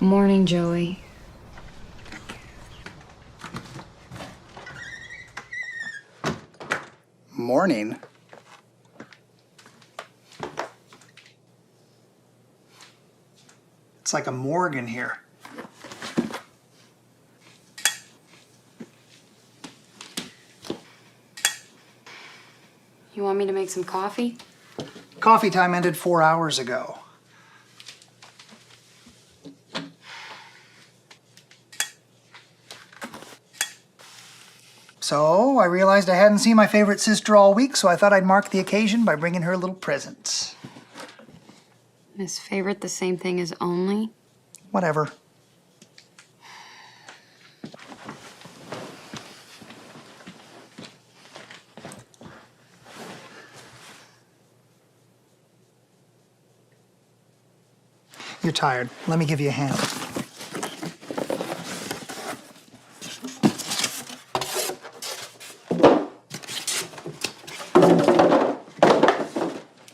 Morning, Joey. Morning. It's like a morgue in here. You want me to make some coffee? Coffee time ended 4 hours ago. So, I realized I hadn't seen my favorite sister all week, so I thought I'd mark the occasion by bringing her little presents. Is favorite the same thing as only? Whatever. You're tired. Let me give you a hand.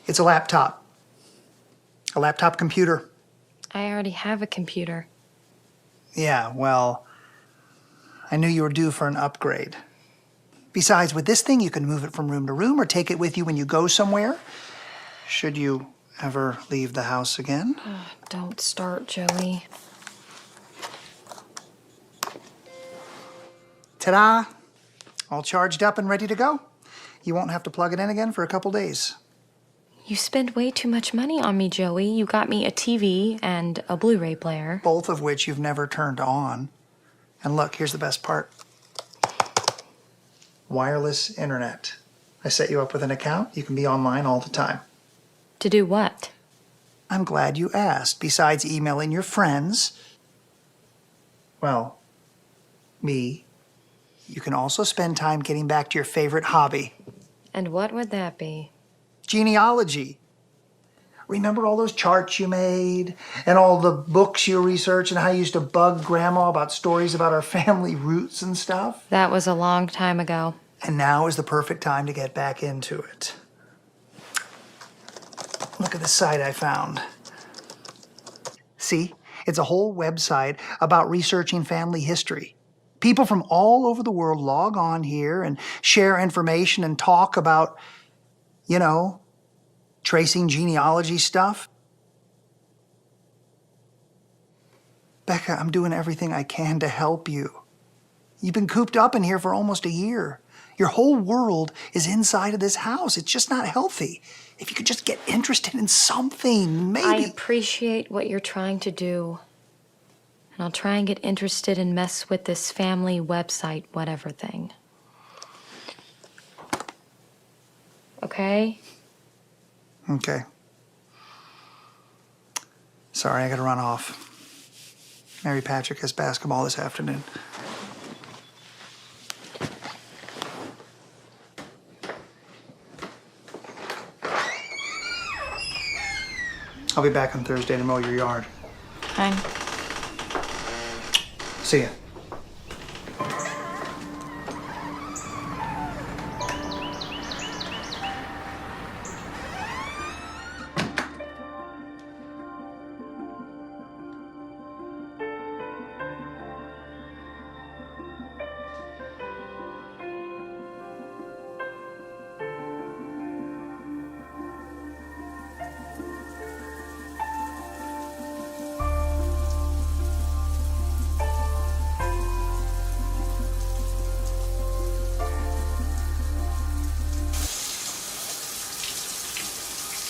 It's a laptop. A laptop computer. I already have a computer. Yeah, well, I knew you were due for an upgrade. Besides, with this thing, you can move it from room to room or take it with you when you go somewhere. Should you ever leave the house again? Oh, don't start, Joey. Ta-da! All charged up and ready to go. You won't have to plug it in again for a couple days. You spend way too much money on me, Joey. You got me a TV and a Blu-ray player. Both of which you've never turned on. And look, here's the best part. Wireless internet. I set you up with an account. You can be online all the time. To do what? I'm glad you asked. Besides emailing your friends, well, me, you can also spend time getting back to your favorite hobby. And what would that be? Genealogy. Remember all those charts you made and all the books you researched and how you used to bug Grandma about stories about our family roots and stuff? That was a long time ago. And now is the perfect time to get back into it. Look at the site I found. See, it's a whole website about researching family history. People from all over the world log on here and share information and talk about, you know, tracing genealogy stuff. Becca, I'm doing everything I can to help you. You've been cooped up in here for almost a year. Your whole world is inside of this house. It's just not healthy. If you could just get interested in something, maybe. I appreciate what you're trying to do. And I'll try and get interested and mess with this family website, whatever thing. Okay? Okay. Sorry, I gotta run off. Mary Patrick has basketball this afternoon. I'll be back on Thursday to mow your yard. Fine. See ya.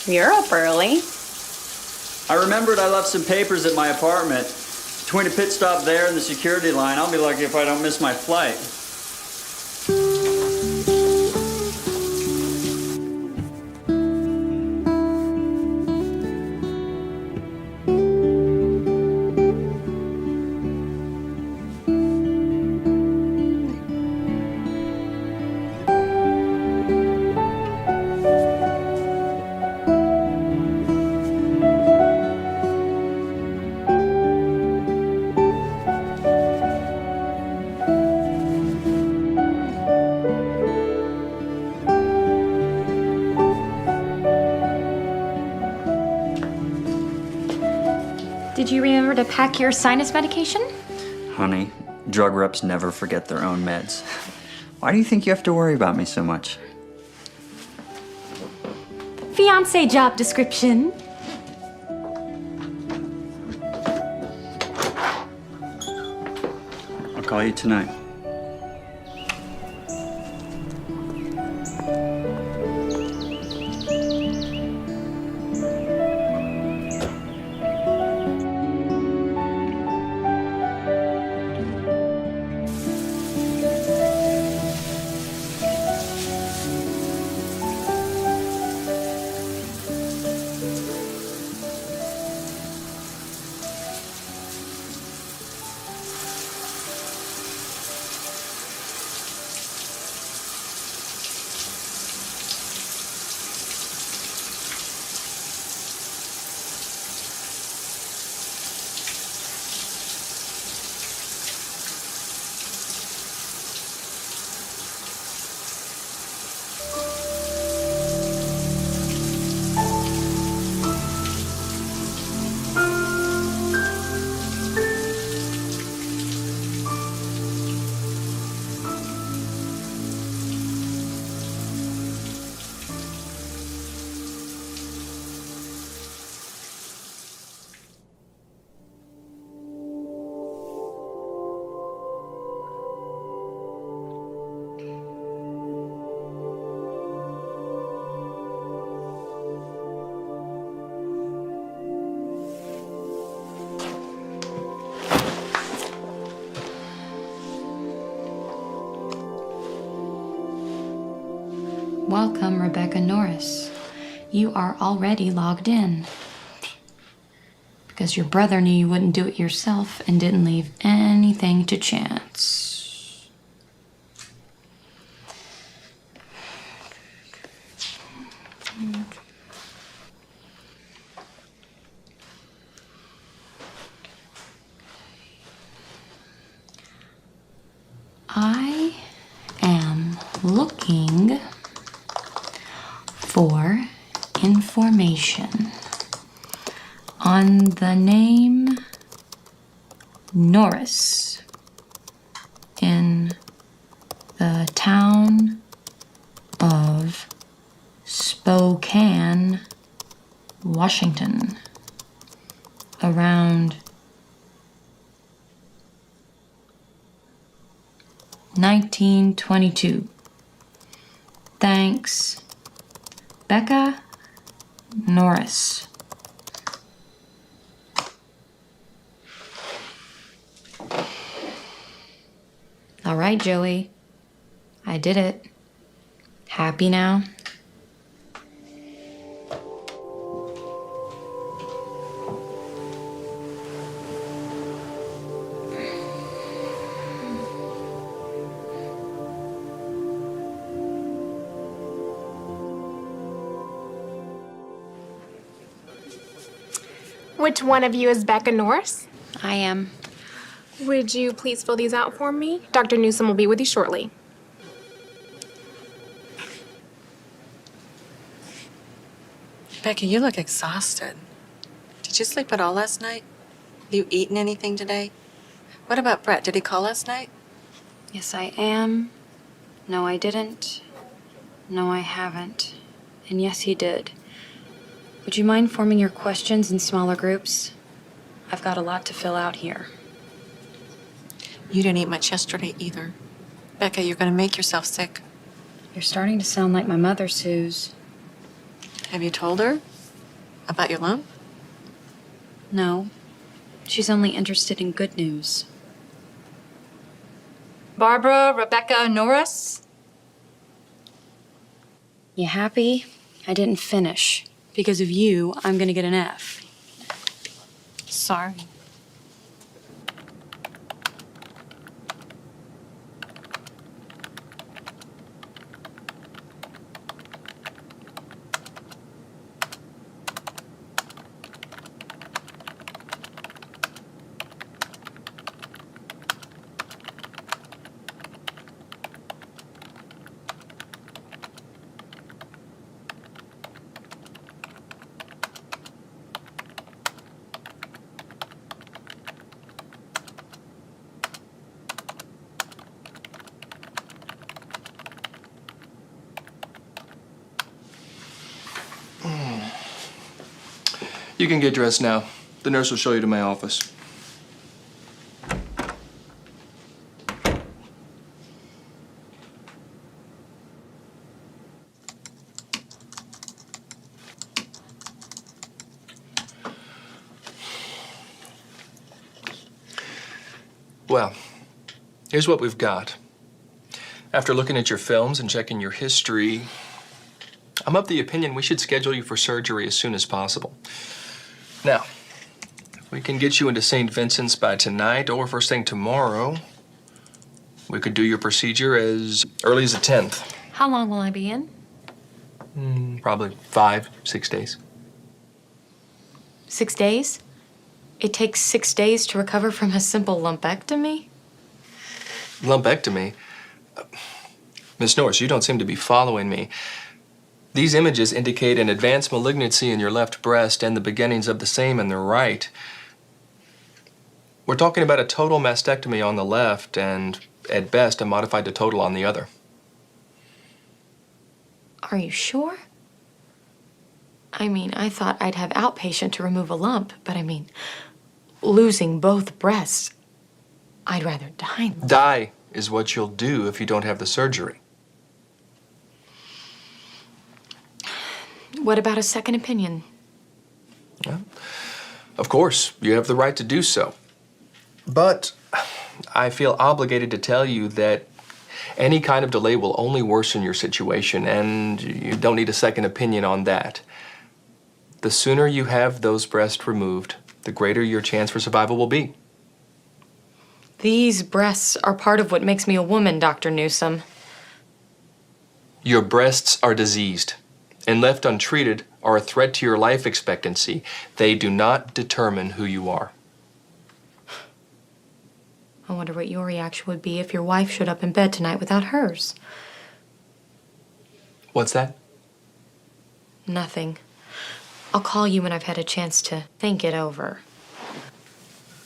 You're up early. I remembered I left some papers at my apartment. Between a pit stop there and the security line, I'll be lucky if I don't miss my flight. Did you remember to pack your sinus medication? Honey, drug reps never forget their own meds. Why do you think you have to worry about me so much? Fiancé job description. I'll call you tonight. Welcome, Rebecca Norris. You are already logged in. Because your brother knew you wouldn't do it yourself and didn't leave anything to chance. I am looking for information on the name Norris in the town of Spokane, Washington, around 1922. Thanks, Becca Norris. All right, Joey. I did it. Happy now? Which one of you is Becca Norris? I am. Would you please fill these out for me? Dr. Newsom will be with you shortly. Becky, you look exhausted. Did you sleep at all last night? Have you eaten anything today? What about Brett? Did he call last night? Yes, I am. No, I didn't. No, I haven't. And yes, he did. Would you mind forming your questions in smaller groups? I've got a lot to fill out here. You didn't eat much yesterday either. Becca, you're going to make yourself sick. You're starting to sound like my mother, Suze. Have you told her about your lump? No. She's only interested in good news. Barbara Rebecca Norris? You happy? I didn't finish. Because of you, I'm gonna get an F. Sorry. You can get dressed now. The nurse will show you to my office. Well, here's what we've got. After looking at your films and checking your history, I'm of the opinion we should schedule you for surgery as soon as possible. Now, if we can get you into St. Vincent's by tonight or first thing tomorrow, we could do your procedure as early as the 10th. How long will I be in? Probably 5, 6 days. 6 days? It takes 6 days to recover from a simple lumpectomy? Lumpectomy? Miss Norris, you don't seem to be following me. These images indicate an advanced malignancy in your left breast and the beginnings of the same in the right. We're talking about a total mastectomy on the left and, at best, a modified to total on the other. Are you sure? I mean, I thought I'd have outpatient to remove a lump, but I mean, losing both breasts, I'd rather die. Die is what you'll do if you don't have the surgery. What about a second opinion? Well, of course, you have the right to do so. But I feel obligated to tell you that any kind of delay will only worsen your situation, and you don't need a second opinion on that. The sooner you have those breasts removed, the greater your chance for survival will be. These breasts are part of what makes me a woman, Dr. Newsome. Your breasts are diseased, and left untreated are a threat to your life expectancy. They do not determine who you are. I wonder what your reaction would be if your wife showed up in bed tonight without hers. What's that? Nothing. I'll call you when I've had a chance to think it over.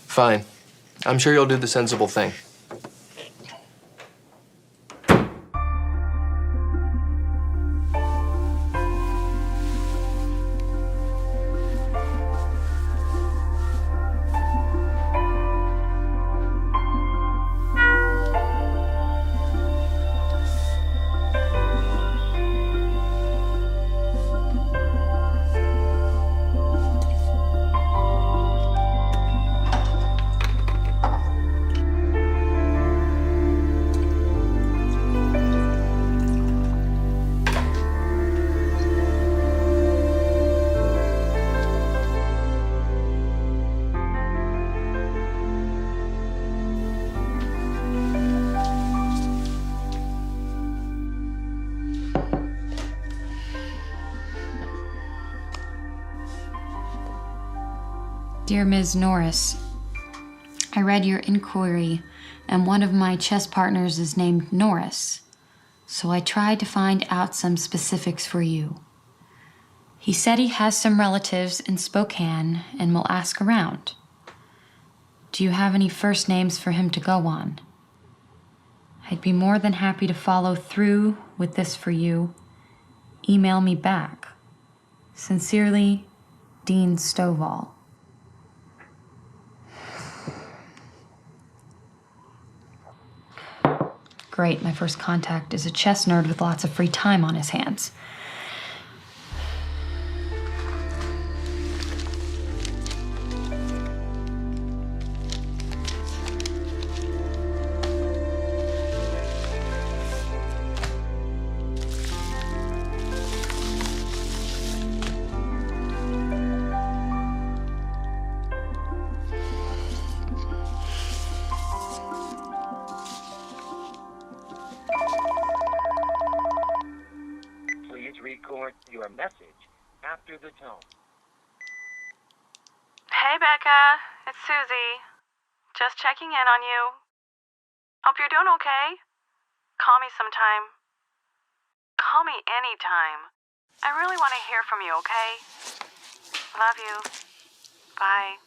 Fine. I'm sure you'll do the sensible thing. Dear Ms. Norris, I read your inquiry, and one of my chess partners is named Norris, so I tried to find out some specifics for you. He said he has some relatives in Spokane and will ask around. Do you have any first names for him to go on? I'd be more than happy to follow through with this for you. Email me back. Sincerely, Dean Stovall. Great, my first contact is a chess nerd with lots of free time on his hands. Record your message after the tone. Hey, Becca. It's Susie. Just checking in on you. Hope you're doing okay. Call me sometime. Call me anytime. I really want to hear from you, okay? Love you. Bye.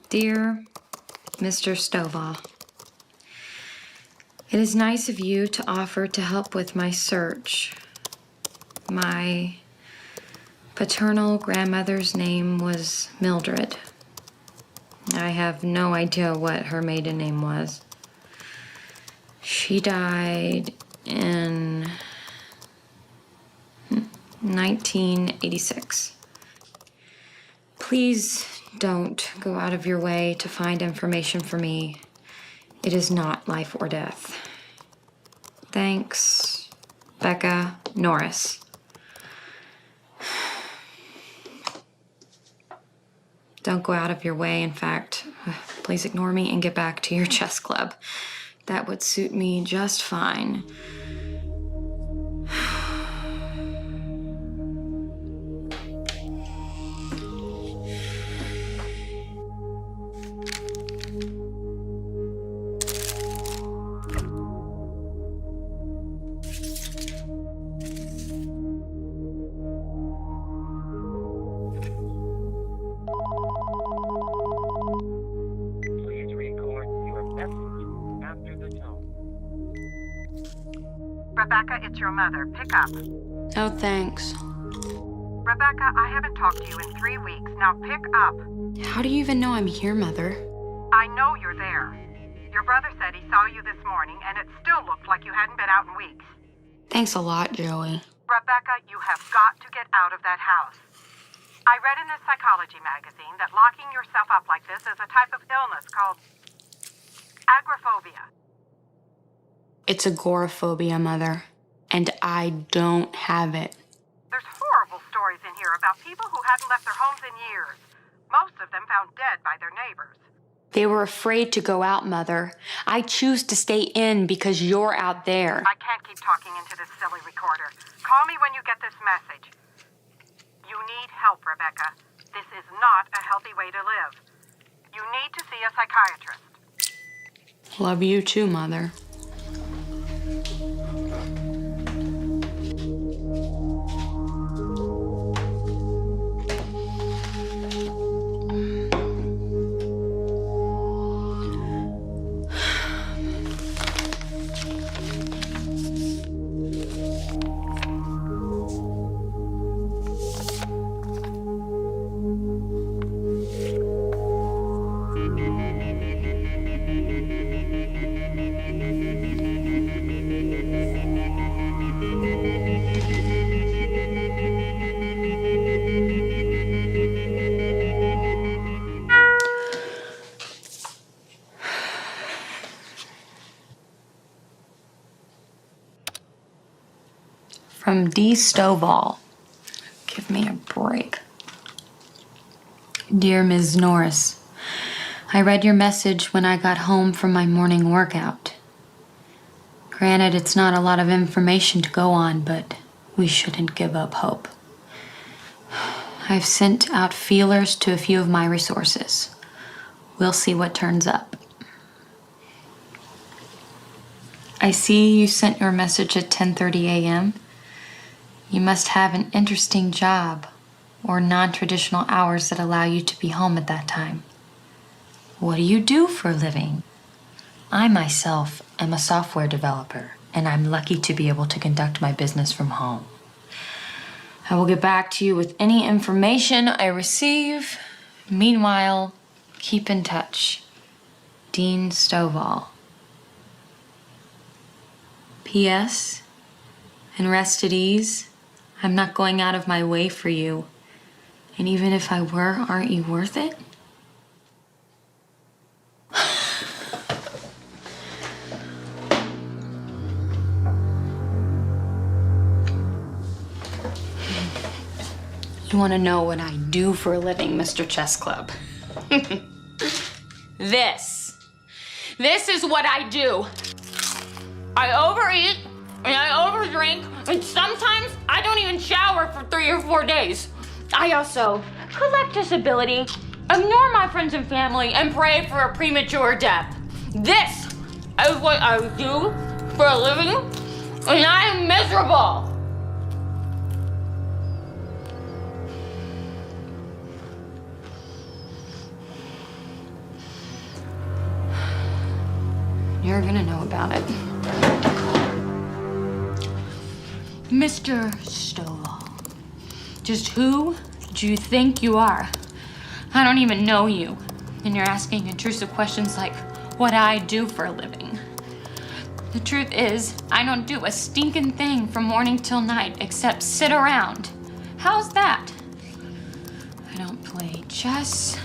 Dear Mr. Stovall, it is nice of you to offer to help with my search. My paternal grandmother's name was Mildred. I have no idea what her maiden name was. She died in 1986. Please don't go out of your way to find information for me. It is not life or death. Thanks, Becca Norris. Don't go out of your way. In fact, please ignore me and get back to your chess club. That would suit me just fine. Please record your message after the tone. Rebecca, it's your mother. Pick up. Oh, thanks. Rebecca, I haven't talked to you in 3 weeks. Now pick up. How do you even know I'm here, Mother? I know you're there. Your brother said he saw you this morning, and it still looked like you hadn't been out in weeks. Thanks a lot, Joey. Rebecca, you have got to get out of that house. I read in a psychology magazine that locking yourself up like this is a type of illness called agoraphobia. It's agoraphobia, Mother. And I don't have it. There's horrible stories in here about people who hadn't left their homes in years. Most of them found dead by their neighbors. They were afraid to go out, Mother. I choose to stay in because you're out there. I can't keep talking into this silly recorder. Call me when you get this message. You need help, Rebecca. This is not a healthy way to live. You need to see a psychiatrist. Love you too, Mother. From D. Stovall. Give me a break. Dear Ms. Norris, I read your message when I got home from my morning workout. Granted, it's not a lot of information to go on, but we shouldn't give up hope. I've sent out feelers to a few of my resources. We'll see what turns up. I see you sent your message at 10:30 a.m. You must have an interesting job or non-traditional hours that allow you to be home at that time. What do you do for a living? I myself am a software developer, and I'm lucky to be able to conduct my business from home. I will get back to you with any information I receive. Meanwhile, keep in touch. Dean Stovall. P.S. And rest at ease. I'm not going out of my way for you. And even if I were, aren't you worth it? You want to know what I do for a living, Mr. Chess Club? This is what I do. I overeat and I overdrink, and sometimes I don't even shower for 3 or 4 days. I also collect disability, ignore my friends and family, and pray for a premature death. This is what I do for a living, and I am miserable. You're gonna know about it. Mr. Stovall. Just who do you think you are? I don't even know you. And you're asking intrusive questions like what I do for a living. The truth is, I don't do a stinking thing from morning till night except sit around. How's that? I don't play chess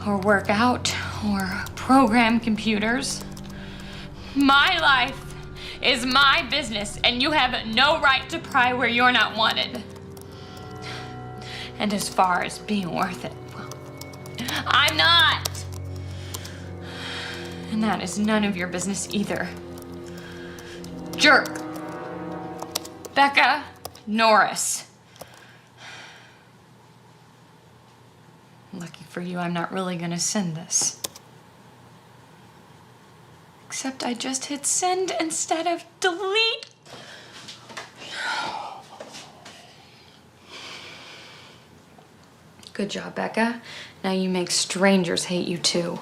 or work out or program computers. My life is my business, and you have no right to pry where you're not wanted. And as far as being worth it, well, I'm not. And that is none of your business either. Jerk. Becca Norris. Lucky for you, I'm not really gonna send this. Except I just hit send instead of delete. Good job, Becca. Now you make strangers hate you too.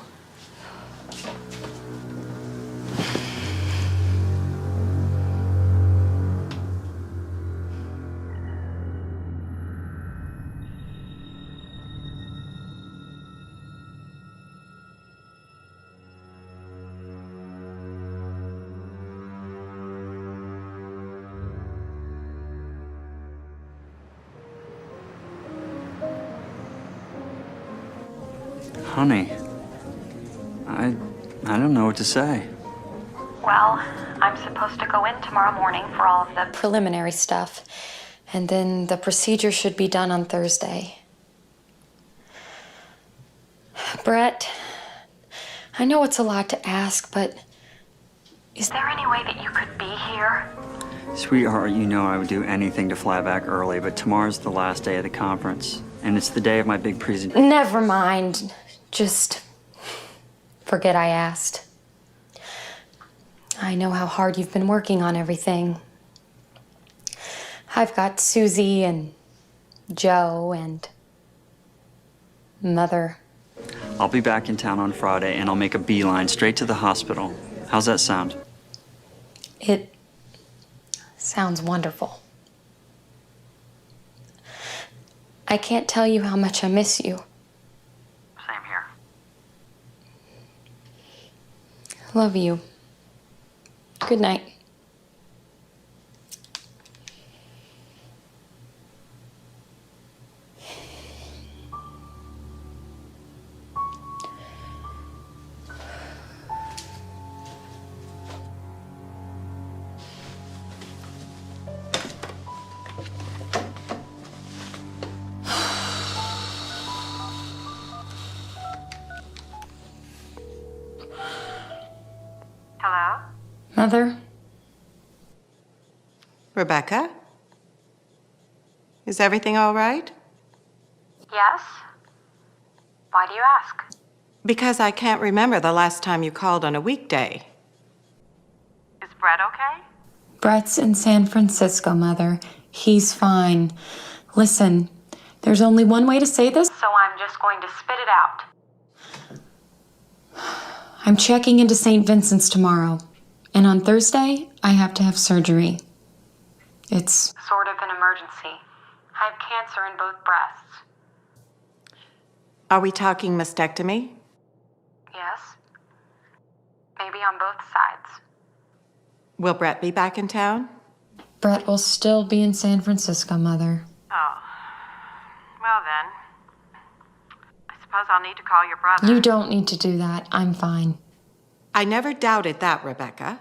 Honey, I don't know what to say. Well, I'm supposed to go in tomorrow morning for all of the preliminary stuff, and then the procedure should be done on Thursday. Brett, I know it's a lot to ask, but is there any way that you could be here? Sweetheart, you know I would do anything to fly back early, but tomorrow's the last day of the conference, and it's the day of my big presentation. Never mind. Just forget I asked. I know how hard you've been working on everything. I've got Susie and Joe and Mother. I'll be back in town on Friday, and I'll make a beeline straight to the hospital. How's that sound? It sounds wonderful. I can't tell you how much I miss you. Same here. Love you. Good night. Hello? Mother? Rebecca? Is everything all right? Yes? Why do you ask? Because I can't remember the last time you called on a weekday. Is Brett okay? Brett's in San Francisco, Mother. He's fine. Listen, there's only one way to say this. So I'm just going to spit it out. I'm checking into St. Vincent's tomorrow. And on Thursday, I have to have surgery. It's Sort of an emergency. I have cancer in both breasts. Are we talking mastectomy? Yes? Maybe on both sides. Will Brett be back in town? Brett will still be in San Francisco, Mother. Oh. Well then. I suppose I'll need to call your brother. You don't need to do that. I'm fine. I never doubted that, Rebecca.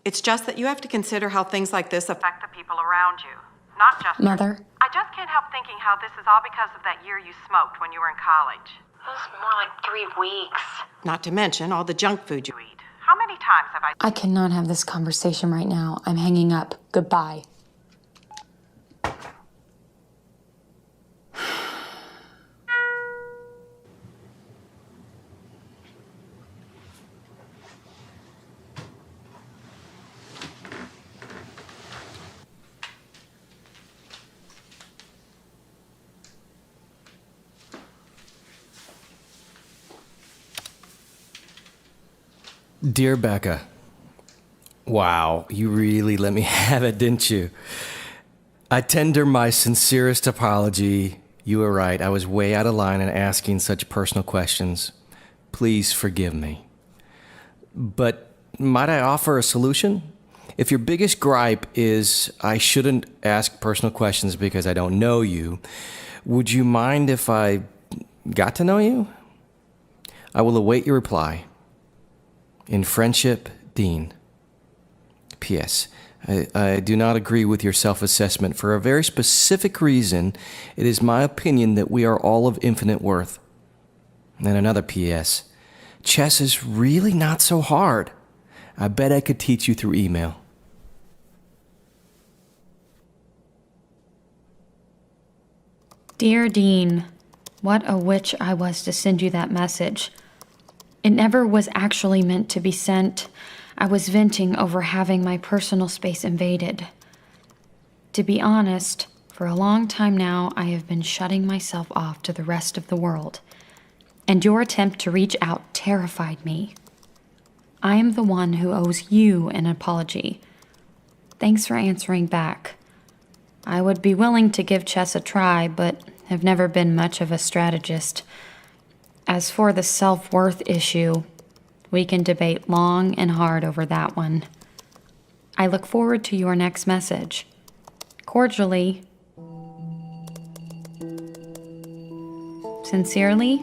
It's just that you have to consider how things like this affect. Affect the people around you. Not just Mother? I just can't help thinking how this is all because of that year you smoked when you were in college. It was more like 3 weeks. Not to mention all the junk food you You eat. How many times have I... I cannot have this conversation right now. I'm hanging up. Goodbye. Dear Becca, wow, you really let me have it, didn't you? I tender my sincerest apology. You were right. I was way out of line in asking such personal questions. Please forgive me. But might I offer a solution? If your biggest gripe is I shouldn't ask personal questions because I don't know you, would you mind if I got to know you? I will await your reply. In friendship, Dean. P.S. I do not agree with your self-assessment for a very specific reason. It is my opinion that we are all of infinite worth. And another P.S. Chess is really not so hard. I bet I could teach you through email. Dear Dean, what a witch I was to send you that message. It never was actually meant to be sent. I was venting over having my personal space invaded. To be honest, for a long time now, I have been shutting myself off to the rest of the world. And your attempt to reach out terrified me. I am the one who owes you an apology. Thanks for answering back. I would be willing to give chess a try, but have never been much of a strategist. As for the self-worth issue, we can debate long and hard over that one. I look forward to your next message. Cordially, sincerely,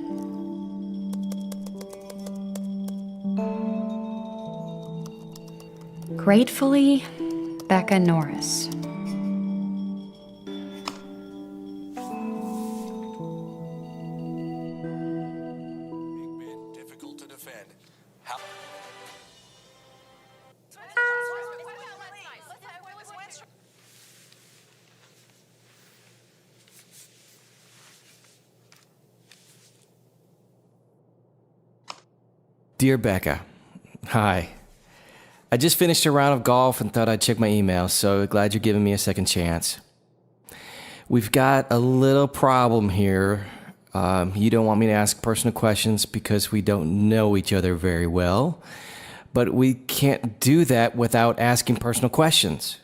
gratefully, Becca Norris. Dear Becca, hi. I just finished a round of golf and thought I'd check my email, so glad you're giving me a second chance. We've got a little problem here. You don't want me to ask personal questions because we don't know each other very well, but we can't do that without asking personal questions.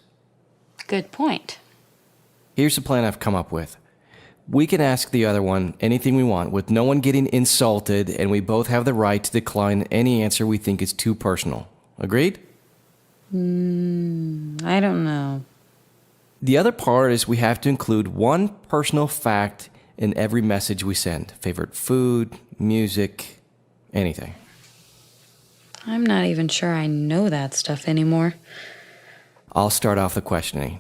Good point. Here's the plan I've come up with. We can ask the other one anything we want with no one getting insulted, and we both have the right to decline any answer we think is too personal. Agreed? I don't know. The other part is we have to include one personal fact in every message we send. Favorite food, music, anything. I'm not even sure I know that stuff anymore. I'll start off the questioning.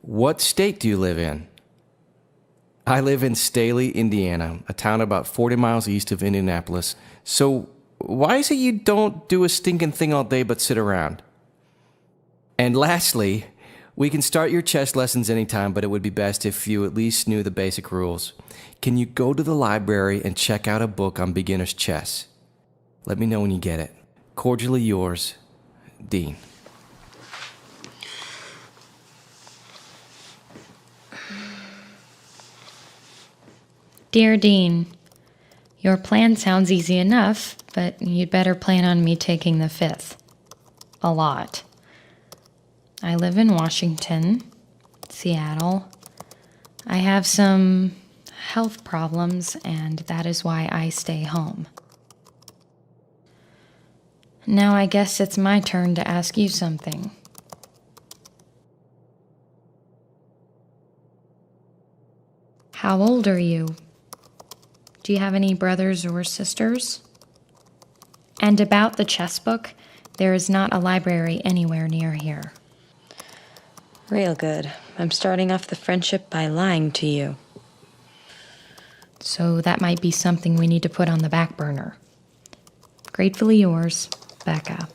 What state do you live in? I live in Staley, Indiana, a town about 40 miles east of Indianapolis. So why is it you don't do a stinking thing all day but sit around? And lastly, we can start your chess lessons anytime, but it would be best if you at least knew the basic rules. Can you go to the library and check out a book on beginner's chess? Let me know when you get it. Cordially yours, Dean. Dear Dean, your plan sounds easy enough, but you'd better plan on me taking the fifth. A lot. I live in Washington, Seattle. I have some health problems, and that is why I stay home. Now I guess it's my turn to ask you something. How old are you? Do you have any brothers or sisters? And about the chess book, there is not a library anywhere near here. Real good. I'm starting off the friendship by lying to you. So that might be something we need to put on the back burner. Gratefully yours, Becca.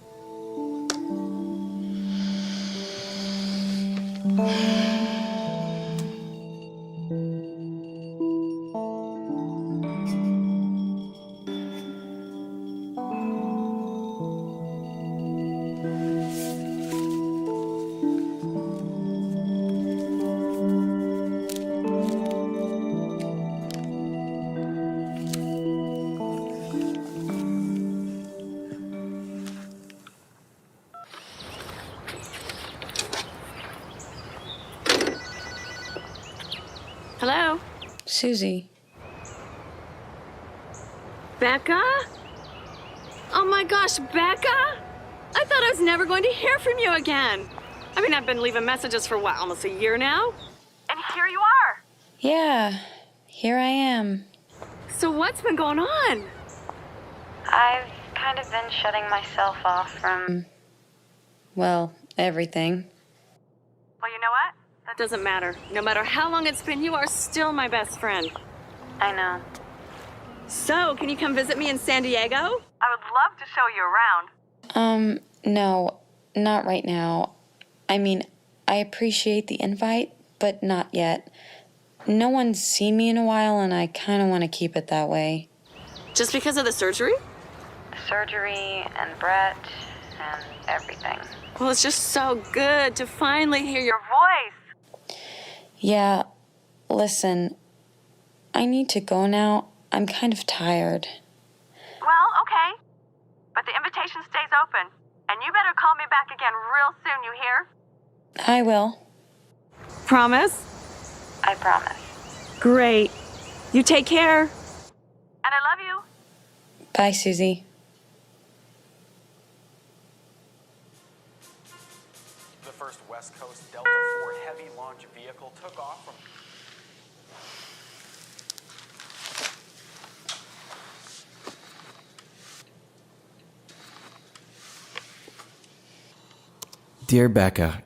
Hello? Susie. Becca? Oh my gosh, Becca? I thought I was never going to hear from you again. I mean, I've been leaving messages for what, almost a year now? And here you are. Yeah, here I am. So what's been going on? I've kind of been shutting myself off from, well, everything. Well, you know what? That doesn't matter. No matter how long it's been, you are still my best friend. I know. So, can you come visit me in San Diego? I would love to show you around. No, not right now. I mean, I appreciate the invite, but not yet. No one's seen me in a while, and I kind of want to keep it that way. Just because of the surgery? Surgery and Brett and everything. Well, it's just so good to finally hear your voice. Yeah, listen, I need to go now. I'm kind of tired. Well, okay. But the invitation stays open. And you better call me back again real soon, you hear? I will. Promise? I promise. Great. You take care. And I love you. Bye, Susie. The first West Coast Delta IV heavy launch vehicle took off from... Dear Becca,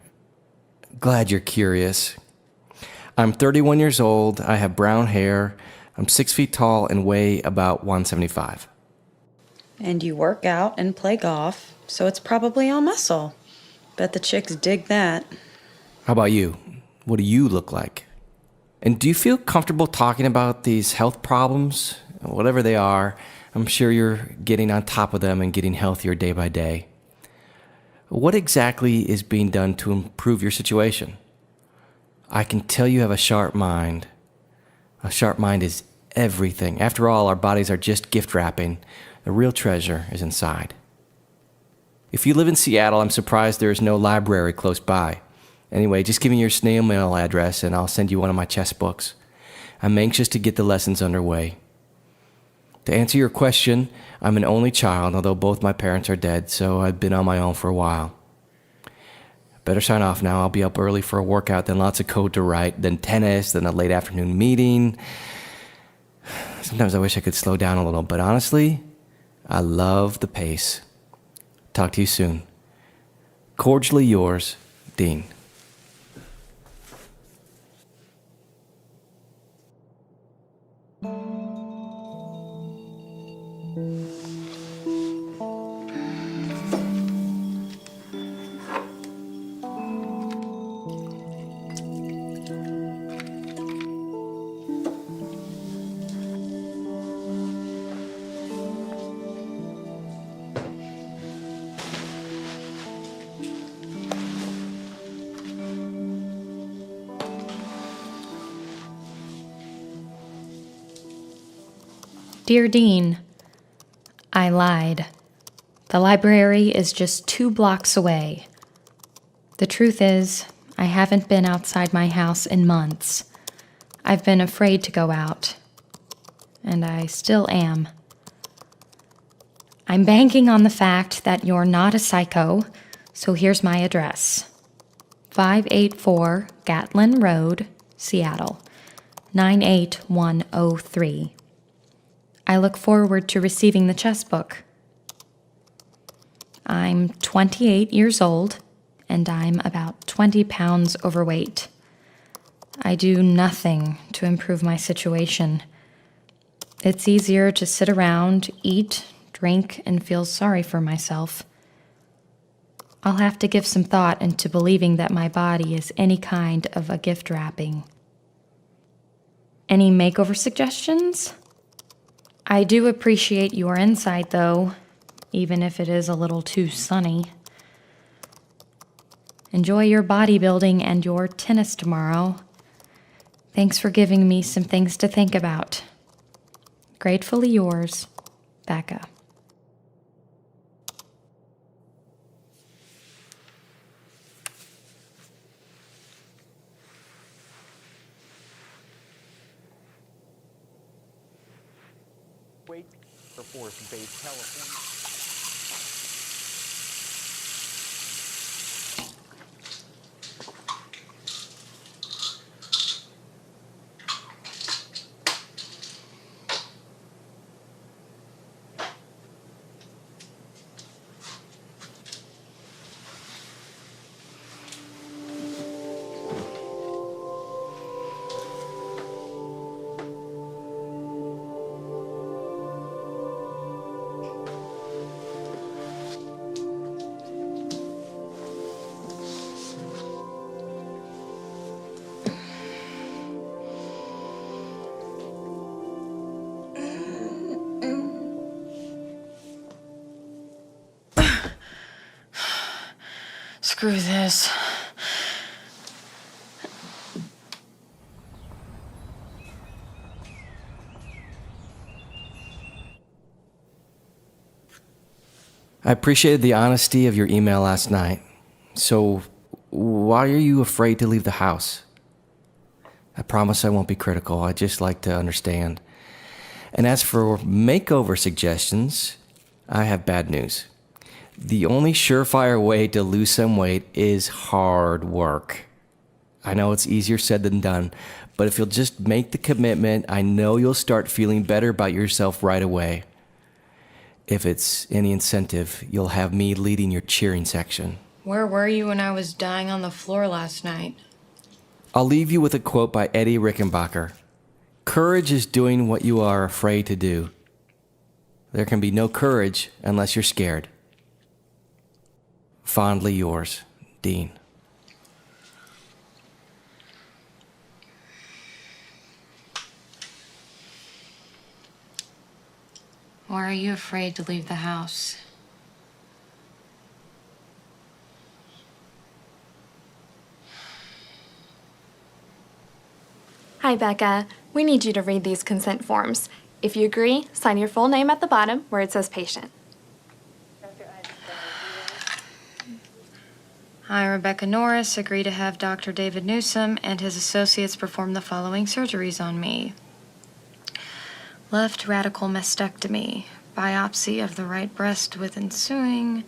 glad you're curious. I'm 31 years old, I have brown hair, I'm 6 feet tall and weigh about 175. And you work out and play golf, so it's probably all muscle. Bet the chicks dig that. How about you? What do you look like? And do you feel comfortable talking about these health problems? Whatever they are, I'm sure you're getting on top of them and getting healthier day by day. What exactly is being done to improve your situation? I can tell you have a sharp mind. A sharp mind is everything. After all, our bodies are just gift wrapping. The real treasure is inside. If you live in Seattle, I'm surprised there is no library close by. Anyway, just give me your snail mail address and I'll send you one of my chess books. I'm anxious to get the lessons underway. To answer your question, I'm an only child, although both my parents are dead, so I've been on my own for a while. Better sign off now. I'll be up early for a workout, then lots of code to write, then tennis, then a late afternoon meeting. Sometimes I wish I could slow down a little, but honestly, I love the pace. Talk to you soon. Cordially yours, Dean. Dear Dean, I lied. The library is just 2 blocks away. The truth is, I haven't been outside my house in months. I've been afraid to go out. And I still am. I'm banking on the fact that you're not a psycho, so here's my address. 584 Gatlin Road, Seattle, 98103. I look forward to receiving the chess book. I'm 28 years old, and I'm about 20 pounds overweight. I do nothing to improve my situation. It's easier to sit around, eat, drink, and feel sorry for myself. I'll have to give some thought into believing that my body is any kind of a gift wrapping. Any makeover suggestions? I do appreciate your insight, though, even if it is a little too sunny. Enjoy your bodybuilding and your tennis tomorrow. Thanks for giving me some things to think about. Gratefully yours, Becca. Wait, Air Force Base, California. Screw this. I appreciated the honesty of your email last night. So, why are you afraid to leave the house? I promise I won't be critical. I'd just like to understand. And as for makeover suggestions, I have bad news. The only surefire way to lose some weight is hard work. I know it's easier said than done, but if you'll just make the commitment, I know you'll start feeling better about yourself right away. If it's any incentive, you'll have me leading your cheering section. Where were you when I was dying on the floor last night? I'll leave you with a quote by Eddie Rickenbacker. Courage is doing what you are afraid to do. There can be no courage unless you're scared. Fondly yours, Dean. Why are you afraid to leave the house? Hi, Becca. We need you to read these consent forms. If you agree, sign your full name at the bottom where it says patient. I, Rebecca Norris, agree to have Dr. David Newsom and his associates perform the following surgeries on me. Left radical mastectomy, biopsy of the right breast with ensuing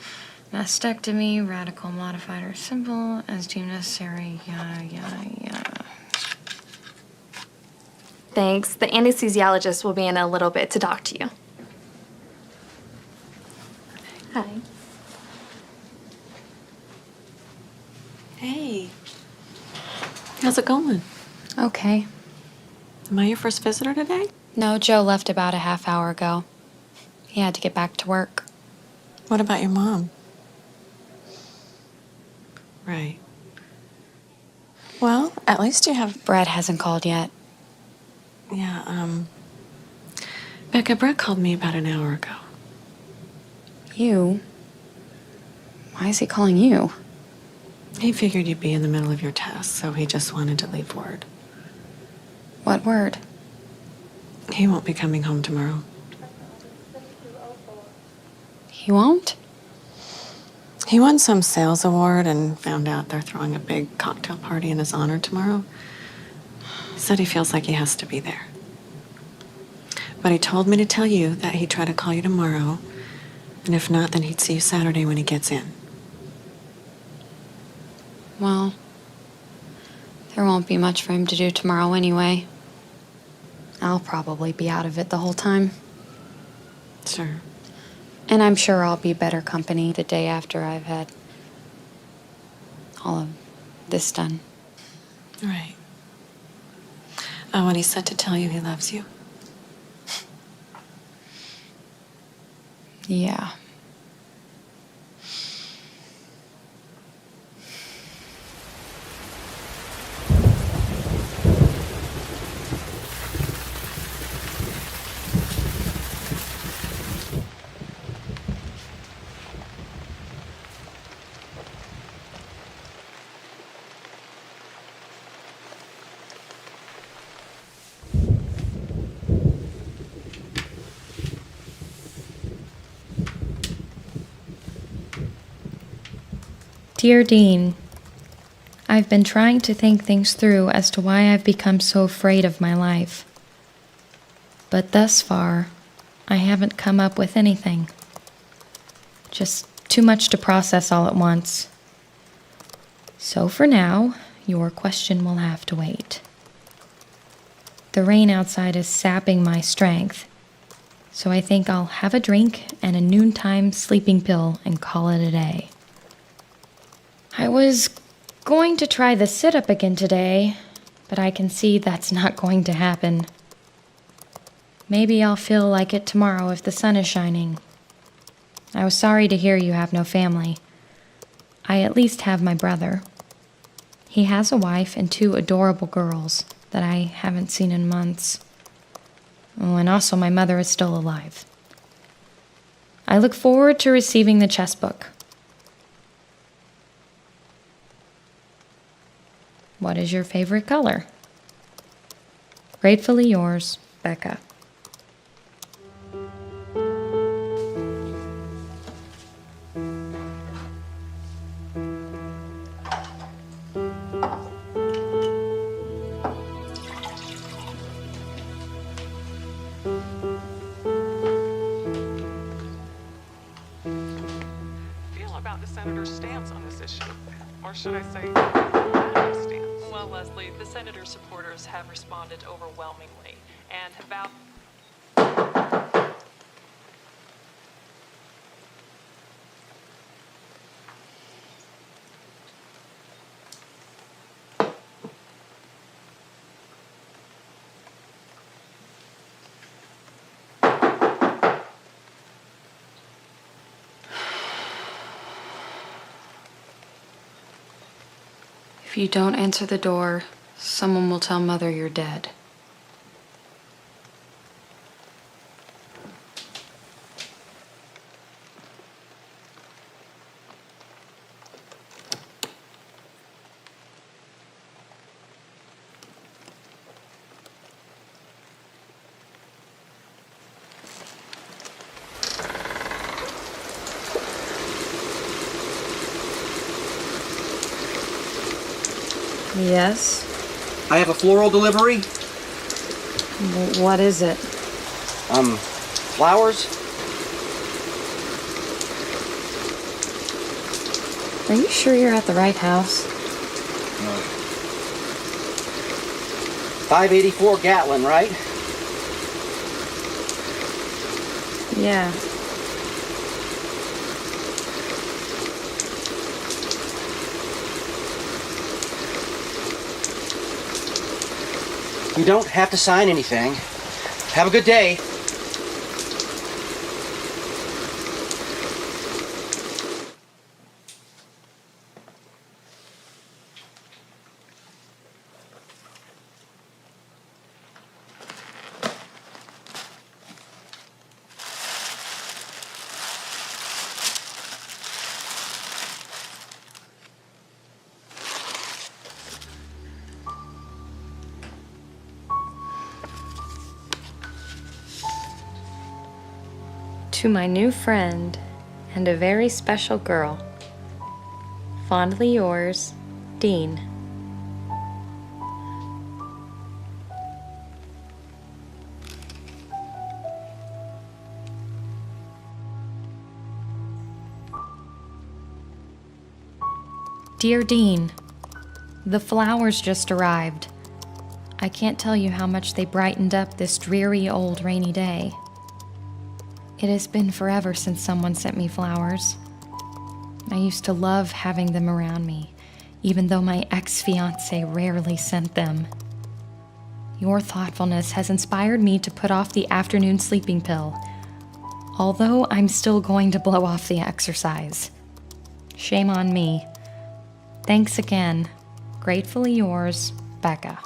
mastectomy, radical modified or simple, as deemed necessary, yada, yada, yada. Thanks. The anesthesiologist will be in a little bit to talk to you. Hi. Hey. How's it going? Okay. Am I your first visitor today? No, Joe left about a half hour ago. He had to get back to work. What about your mom? Right. Well, at least you have... Brett hasn't called yet. Yeah, Becca, Brett called me about an hour ago. You? Why is he calling you? He figured you'd be in the middle of your test, so he just wanted to leave word. What word? He won't be coming home tomorrow. He won't? He won some sales award and found out they're throwing a big cocktail party in his honor tomorrow. He said he feels like he has to be there. But he told me to tell you that he'd try to call you tomorrow, and if not, then he'd see you Saturday when he gets in. Well, there won't be much for him to do tomorrow anyway. I'll probably be out of it the whole time. Sure. And I'm sure I'll be better company the day after I've had all of this done. Right. Oh, and he said to tell you he loves you. Yeah. Dear Dean, I've been trying to think things through as to why I've become so afraid of my life. But thus far, I haven't come up with anything. Just too much to process all at once. So for now, your question will have to wait. The rain outside is sapping my strength, so I think I'll have a drink and a noontime sleeping pill and call it a day. I was going to try the sit-up again today, but I can see that's not going to happen. Maybe I'll feel like it tomorrow if the sun is shining. I was sorry to hear you have no family. I at least have my brother. He has a wife and 2 adorable girls that I haven't seen in months. Oh, and also my mother is still alive. I look forward to receiving the chess book. What is your favorite color? Gratefully yours, Becca. About the senator's stance on this issue, or should I say, lack of stance? Well, Leslie, the senator's supporters have responded overwhelmingly and have vowed. If you don't answer the door, someone will tell Mother you're dead. Yes? I have a floral delivery. What is it? Flowers? Are you sure you're at the right house? 584 Gatlin, right? Yeah. You don't have to sign anything. Have a good day. To my new friend and a very special girl. Fondly yours, Dean. Dear Dean, the flowers just arrived. I can't tell you how much they brightened up this dreary old rainy day. It has been forever since someone sent me flowers. I used to love having them around me, even though my ex-fiancé rarely sent them. Your thoughtfulness has inspired me to put off the afternoon sleeping pill, although I'm still going to blow off the exercise. Shame on me. Thanks again. Gratefully yours, Becca.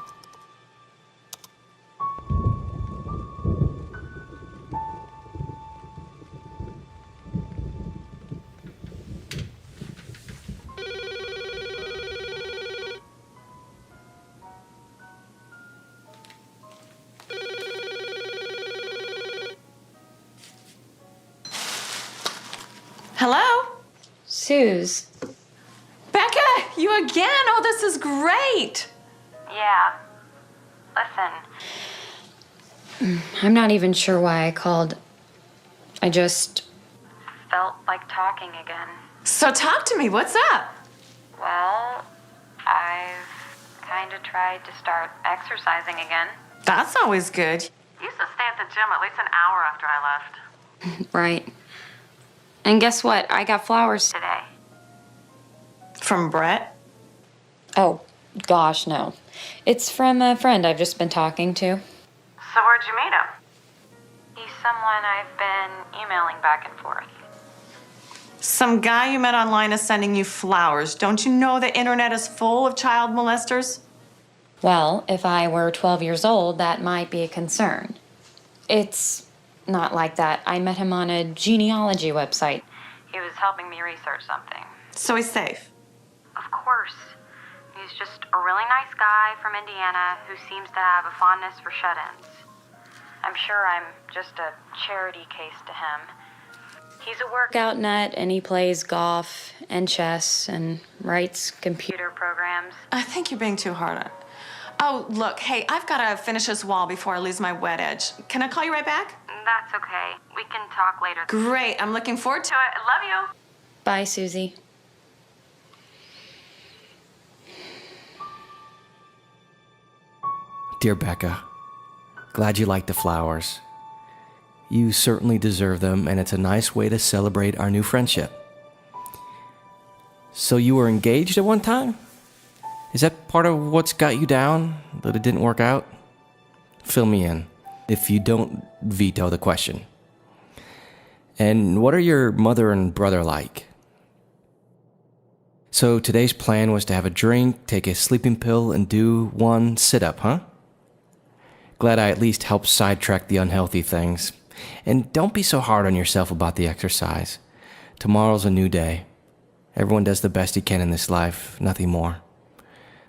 Hello? Suze. Becca, you again? Oh, this is great. Yeah. Listen. I'm not even sure why I called. I just felt like talking again. So talk to me. What's up? Well, I've kind of tried to start exercising again. That's always good. You used to stay at the gym at least an hour after I left. Right. And guess what? I got flowers today. From Brett? Oh, gosh, no. It's from a friend I've just been talking to. So where'd you meet him? He's someone I've been emailing back and forth. Some guy you met online is sending you flowers. Don't you know the internet is full of child molesters? Well, if I were 12 years old, that might be a concern. It's not like that. I met him on a genealogy website. He was helping me research something. So he's safe. Of course. He's just a really nice guy from Indiana who seems to have a fondness for shut-ins. I'm sure I'm just a charity case to him. He's a workout nut, and he plays golf and chess and writes computer programs. I think you're being too hard on it. Oh, look, hey, I've got to finish this wall before I lose my wet edge. Can I call you right back? That's okay. We can talk later. Great. I'm looking forward to it. Love you. Bye, Susie. Dear Becca, glad you like the flowers. You certainly deserve them, and it's a nice way to celebrate our new friendship. So you were engaged at one time? Is that part of what's got you down, that it didn't work out? Fill me in, if you don't veto the question. And what are your mother and brother like? So today's plan was to have a drink, take a sleeping pill, and do one sit-up, huh? Glad I at least helped sidetrack the unhealthy things. And don't be so hard on yourself about the exercise. Tomorrow's a new day. Everyone does the best he can in this life, nothing more.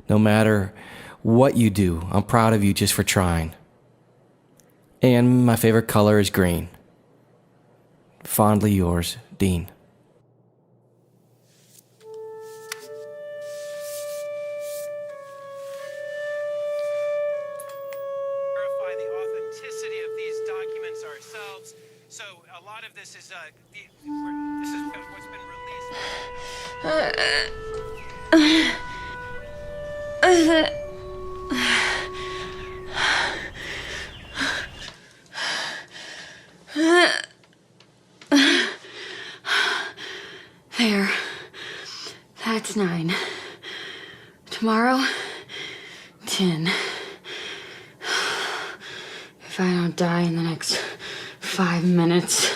No matter what you do, I'm proud of you just for trying. And my favorite color is green. Fondly yours, Dean. Verify the authenticity of these documents ourselves. So a lot of this is this is what's been There. That's 9. Tomorrow, 10. If I don't die in the next 5 minutes.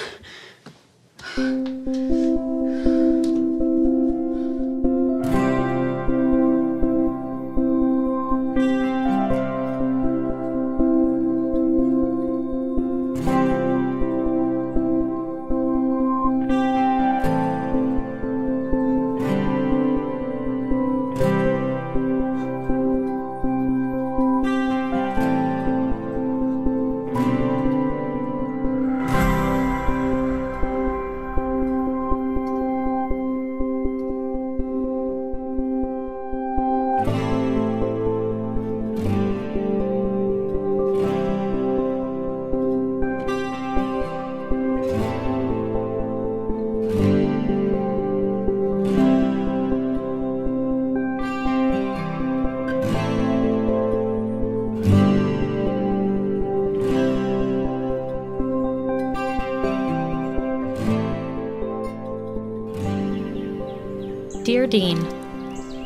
Dear Dean,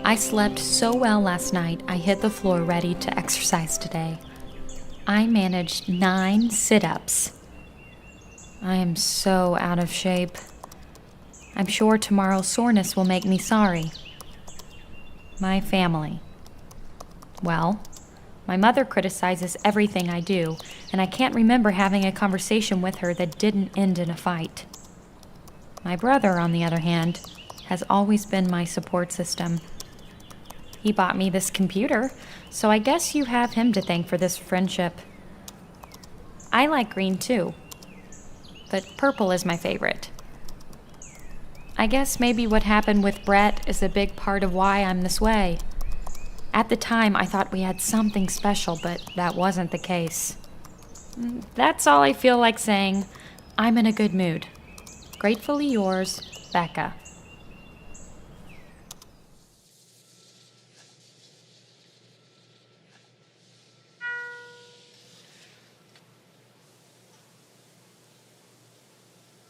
I slept so well last night I hit the floor ready to exercise today. I managed 9 sit-ups. I am so out of shape. I'm sure tomorrow's soreness will make me sorry. My family. Well, my mother criticizes everything I do, and I can't remember having a conversation with her that didn't end in a fight. My brother, on the other hand, has always been my support system. He bought me this computer, so I guess you have him to thank for this friendship. I like green too, but purple is my favorite. I guess maybe what happened with Brett is a big part of why I'm this way. At the time, I thought we had something special, but that wasn't the case. That's all I feel like saying. I'm in a good mood. Gratefully yours, Becca.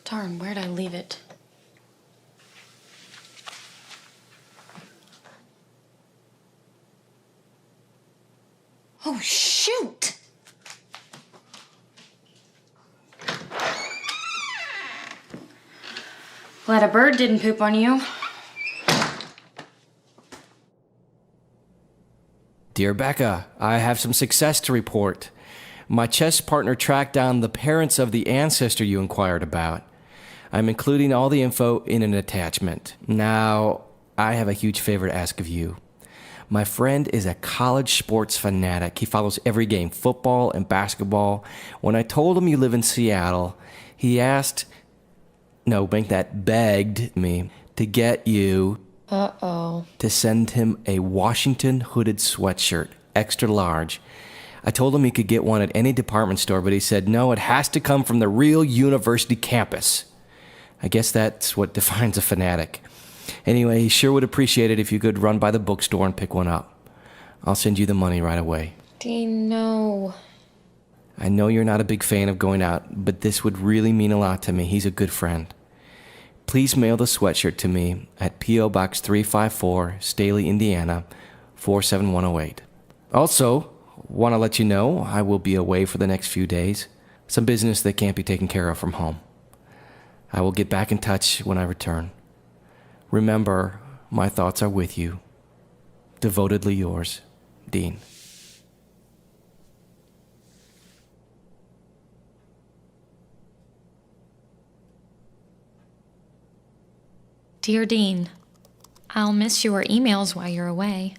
Darn, where'd I leave it? Oh, shoot! Glad a bird didn't poop on you. Dear Becca, I have some success to report. My chess partner tracked down the parents of the ancestor you inquired about. I'm including all the info in an attachment. Now, I have a huge favor to ask of you. My friend is a college sports fanatic. He follows every game, football and basketball. When I told him you live in Seattle, he begged me to get you to send him a Washington hooded sweatshirt, extra large. I told him he could get one at any department store, but he said, no, it has to come from the real university campus. I guess that's what defines a fanatic. Anyway, he sure would appreciate it if you could run by the bookstore and pick one up. I'll send you the money right away. Dean, no. I know you're not a big fan of going out, but this would really mean a lot to me. He's a good friend. Please mail the sweatshirt to me at P.O. Box 354, Staley, Indiana, 47108. Also, want to let you know I will be away for the next few days. Some business that can't be taken care of from home. I will get back in touch when I return. Remember, my thoughts are with you. Devotedly yours, Dean. Dear Dean, I'll miss your emails while you're away.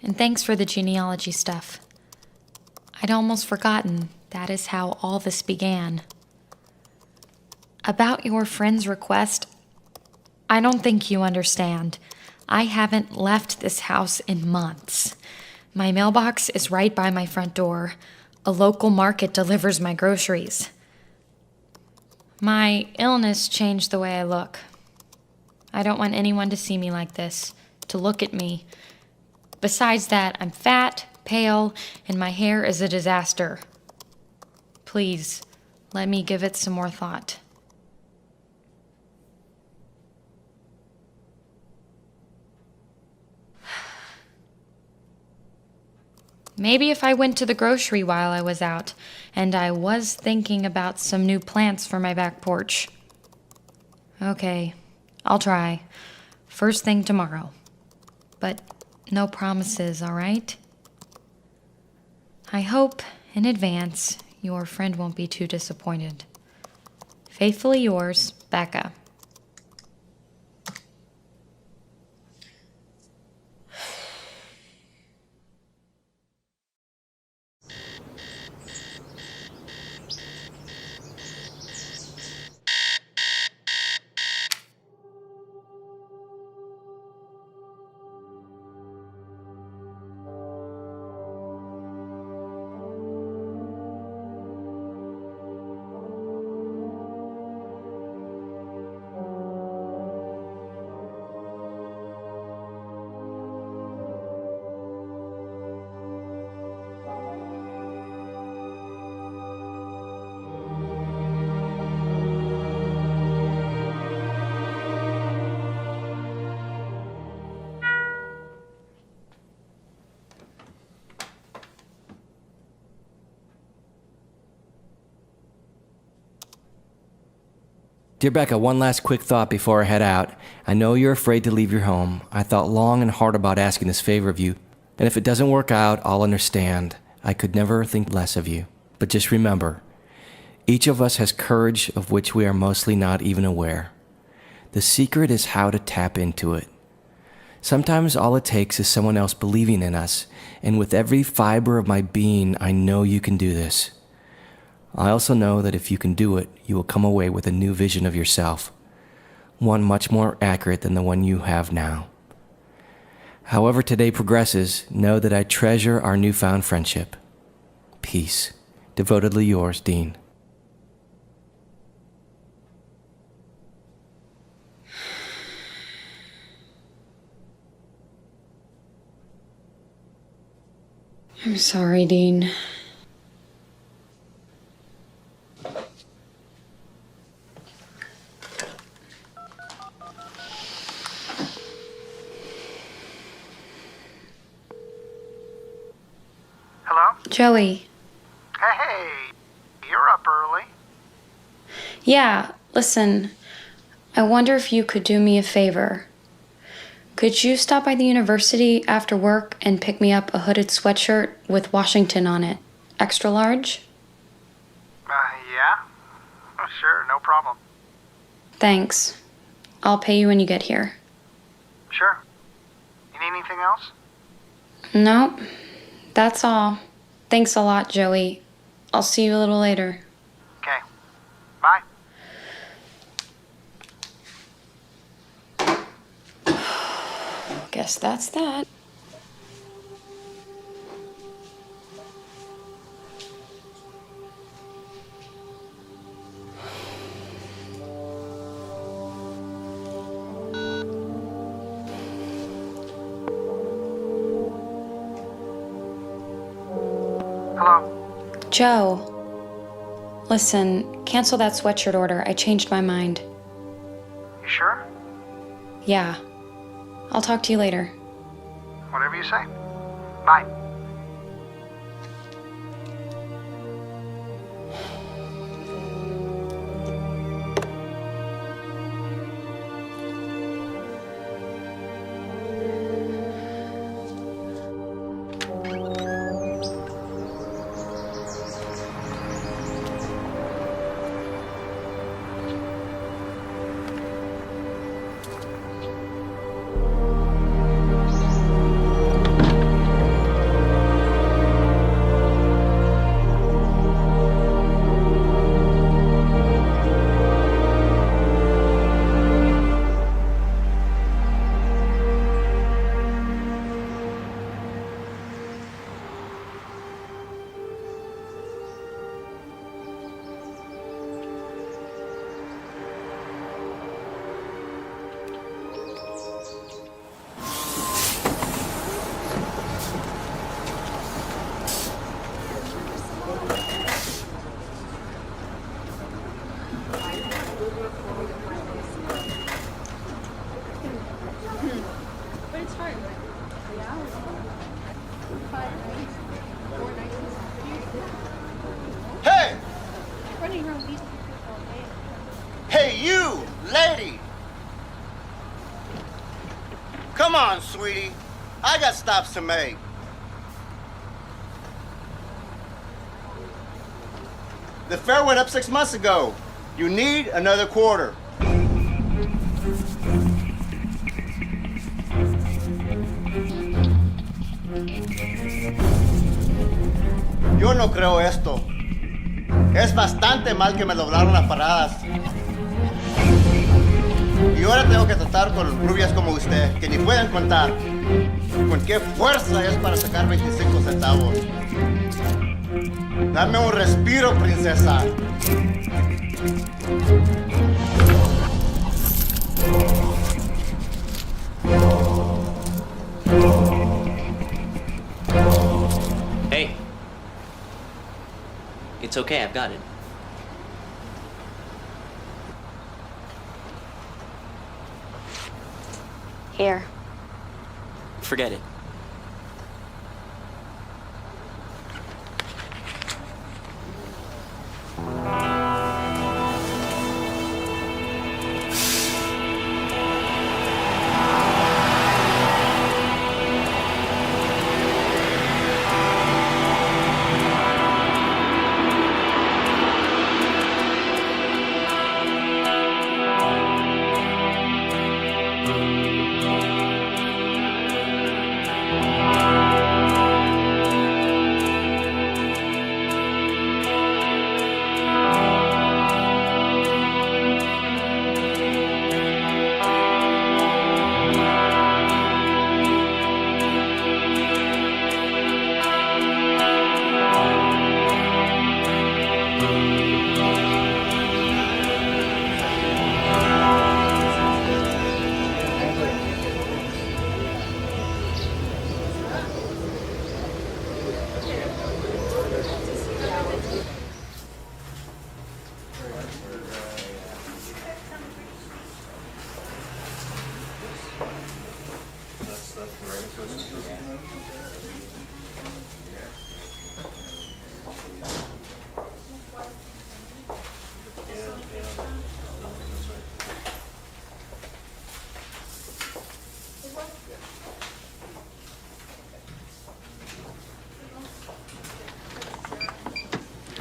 And thanks for the genealogy stuff. I'd almost forgotten that is how all this began. About your friend's request, I don't think you understand. I haven't left this house in months. My mailbox is right by my front door. A local market delivers my groceries. My illness changed the way I look. I don't want anyone to see me like this, to look at me. Besides that, I'm fat, pale, and my hair is a disaster. Please, let me give it some more thought. Maybe if I went to the grocery while I was out, and I was thinking about some new plants for my back porch. Okay, I'll try. First thing tomorrow. But no promises, all right? I hope, in advance, your friend won't be too disappointed. Faithfully yours, Becca. Dear Becca, one last quick thought before I head out. I know you're afraid to leave your home. I thought long and hard about asking this favor of you. And if it doesn't work out, I'll understand. I could never think less of you. But just remember, each of us has courage of which we are mostly not even aware. The secret is how to tap into it. Sometimes all it takes is someone else believing in us. And with every fiber of my being, I know you can do this. I also know that if you can do it, you will come away with a new vision of yourself, one much more accurate than the one you have now. However today progresses, know that I treasure our newfound friendship. Peace. Devotedly yours, Dean. I'm sorry, Dean. Hello? Joey. Hey, you're up early. Yeah, listen. I wonder if you could do me a favor. Could you stop by the university after work and pick me up a hooded sweatshirt with Washington on it? Extra large? Yeah? Oh, sure, no problem. Thanks. I'll pay you when you get here. Sure. You need anything else? Nope. That's all. Thanks a lot, Joey. I'll see you a little later. Okay. Bye. Guess that's that. Hello? Joe. Listen, cancel that sweatshirt order. I changed my mind. You sure? Yeah. I'll talk to you later. Whatever you say. Bye. Hey! Hey, you, lady! Come on, sweetie. I got stops to make. The fare went up 6 months ago. You need another quarter. Yo no creo esto. Es bastante mal que me doblaron las paradas. Y ahora tengo que tratar con rubias como usted, que ni pueden contar con qué fuerza es para sacar 25 centavos. Dame un respiro, princesa. Hey. It's okay, I've got it. Here. Forget it.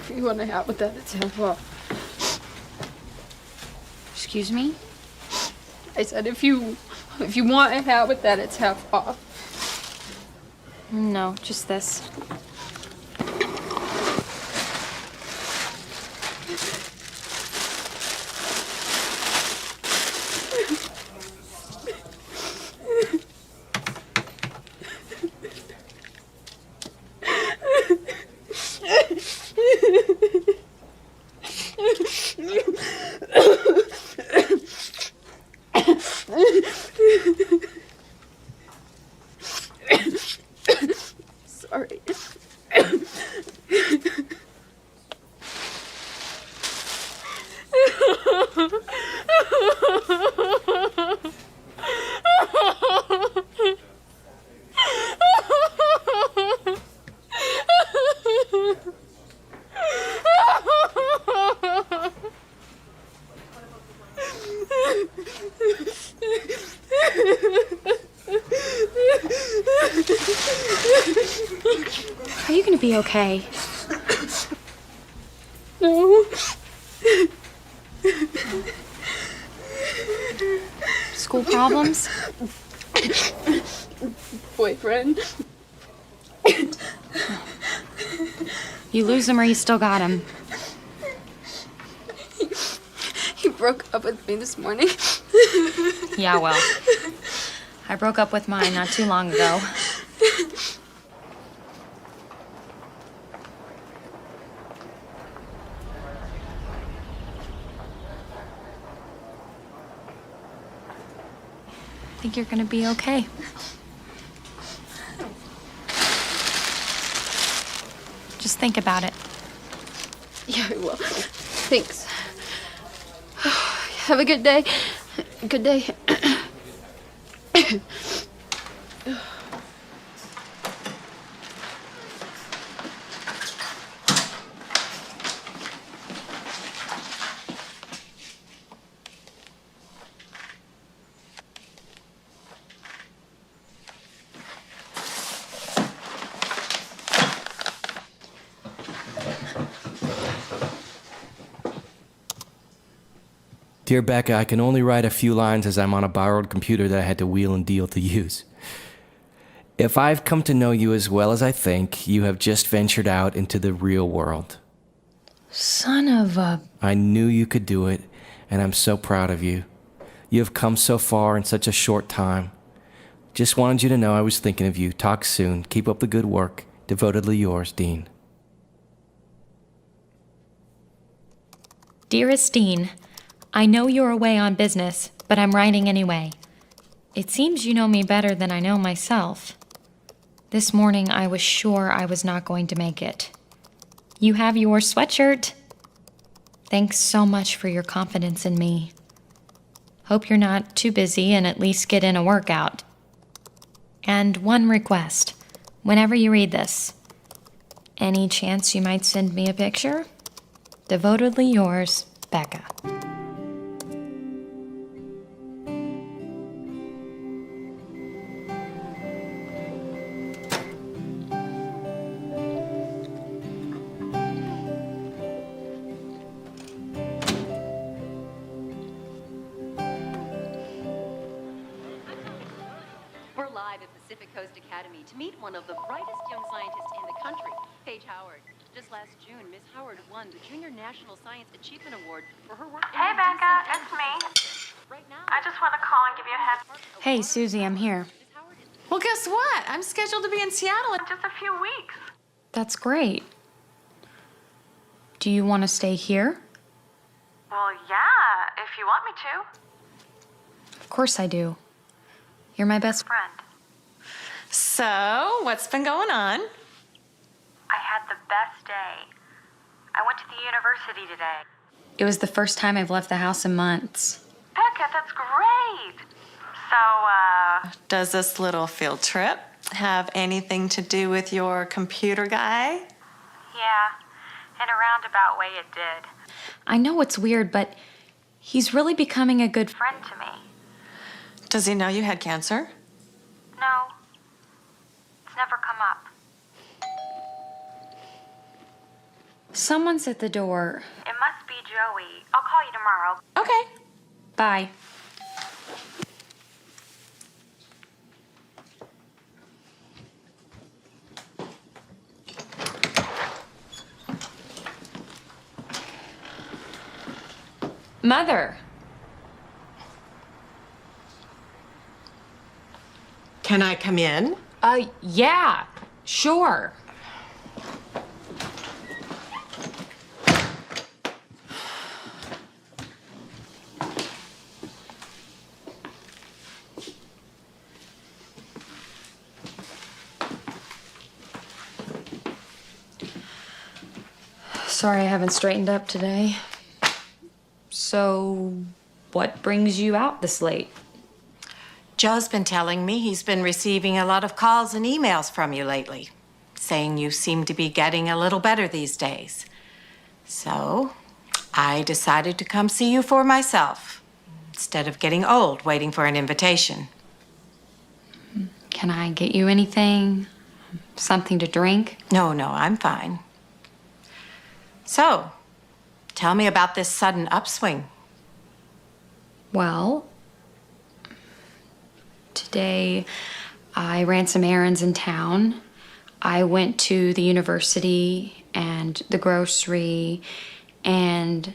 If you want a hat with that, it's half off. Excuse me? I said if you want a hat with that, it's half off. No, just this. Sorry. Are you gonna be okay? No. School problems? Boyfriend. You lose him or you still got him? He broke up with me this morning. Yeah, well. I broke up with mine not too long ago. I think you're gonna be okay. Just think about it. Yeah, I will. Thanks. Have a good day. Good day. Dear Becca, I can only write a few lines as I'm on a borrowed computer that I had to wheel and deal to use. If I've come to know you as well as I think, you have just ventured out into the real world. Son of a... I knew you could do it, and I'm so proud of you. You have come so far in such a short time. Just wanted you to know I was thinking of you. Talk soon. Keep up the good work. Devotedly yours, Dean. Dearest Dean, I know you're away on business, but I'm writing anyway. It seems you know me better than I know myself. This morning I was sure I was not going to make it. You have your sweatshirt. Thanks so much for your confidence in me. Hope you're not too busy and at least get in a workout. And one request, whenever you read this, any chance you might send me a picture? Devotedly yours, Becca. We're live at Pacific Coast Academy to meet one of the brightest young scientists in the country, Paige Howard. Just last June, Miss Howard won the Junior National Science Achievement Award for her work in Hey, reducing Becca, it's energy me. consumption. Right now, I just want to call and give you a heads up. Hey, Susie, I'm here. Well, guess what? I'm scheduled to be in Seattle in just a few weeks. That's great. Do you want to stay here? Well, yeah, if you want me to. Of course I do. You're my best Friend. So, what's been going on? I had the best day. I went to the university today. It was the first time I've left the house in months. Becca, that's great. So, Does this little field trip have anything to do with your computer guy? yeah, in a roundabout way it did. I know it's weird, but he's really becoming a good Friend to me. Does he know you had cancer? No, it's never come up. Someone's at the door. It must be Joey. I'll call you tomorrow. Okay. Bye. Mother. Can I come in? Yeah, sure. Sorry I haven't straightened up today. So, what brings you out this late? Joe's been telling me he's been receiving a lot of calls and emails from you lately, saying you seem to be getting a little better these days. So, I decided to come see you for myself, instead of getting old waiting for an invitation. Can I get you anything? Something to drink? No, I'm fine. So, tell me about this sudden upswing. Well, today I ran some errands in town. I went to the university and the grocery and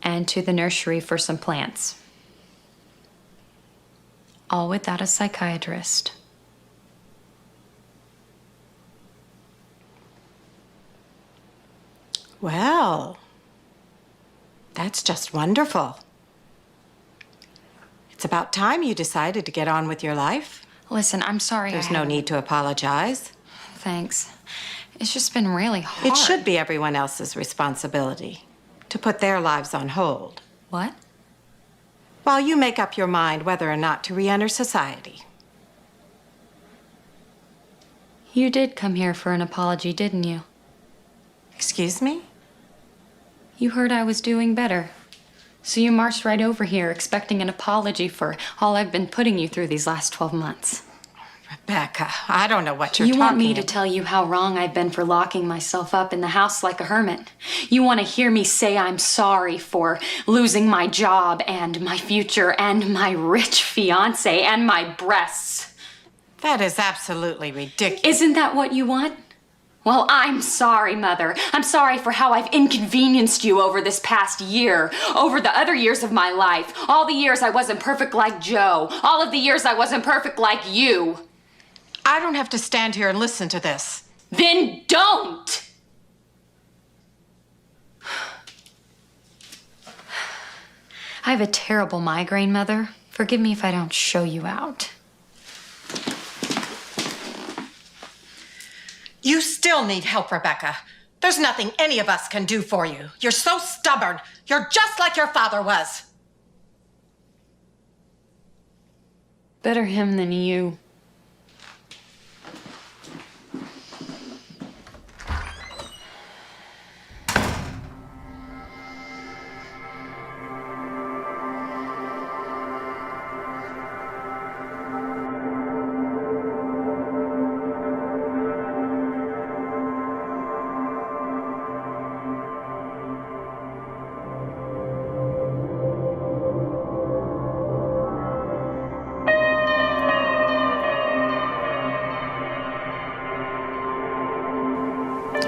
to the nursery for some plants. All without a psychiatrist. Well, that's just wonderful. It's about time you decided to get on with your life. Listen, I'm sorry. There's no need to apologize. Thanks. It's just been really hard. It should be everyone else's responsibility to put their lives on hold. What? While you make up your mind whether or not to re-enter society. You did come here for an apology, didn't you? Excuse me? You heard I was doing better. So you marched right over here expecting an apology for all I've been putting you through these last 12 months. Rebecca, I don't know what you're You talking want me to about. tell you how wrong I've been for locking myself up in the house like a hermit. You want to hear me say I'm sorry for losing my job and my future and my rich fiancé and my breasts. That is absolutely ridiculous. Isn't that what you want? Well, I'm sorry, Mother. I'm sorry for how I've inconvenienced you over this past year, over the other years of my life, all the years I wasn't perfect like Joe, all of the years I wasn't perfect like you. I don't have to stand here and listen to this. Then don't! I have a terrible migraine, Mother. Forgive me if I don't show you out. You still need help, Rebecca. There's nothing any of us can do for you. You're so stubborn. You're just like your father was. Better him than you.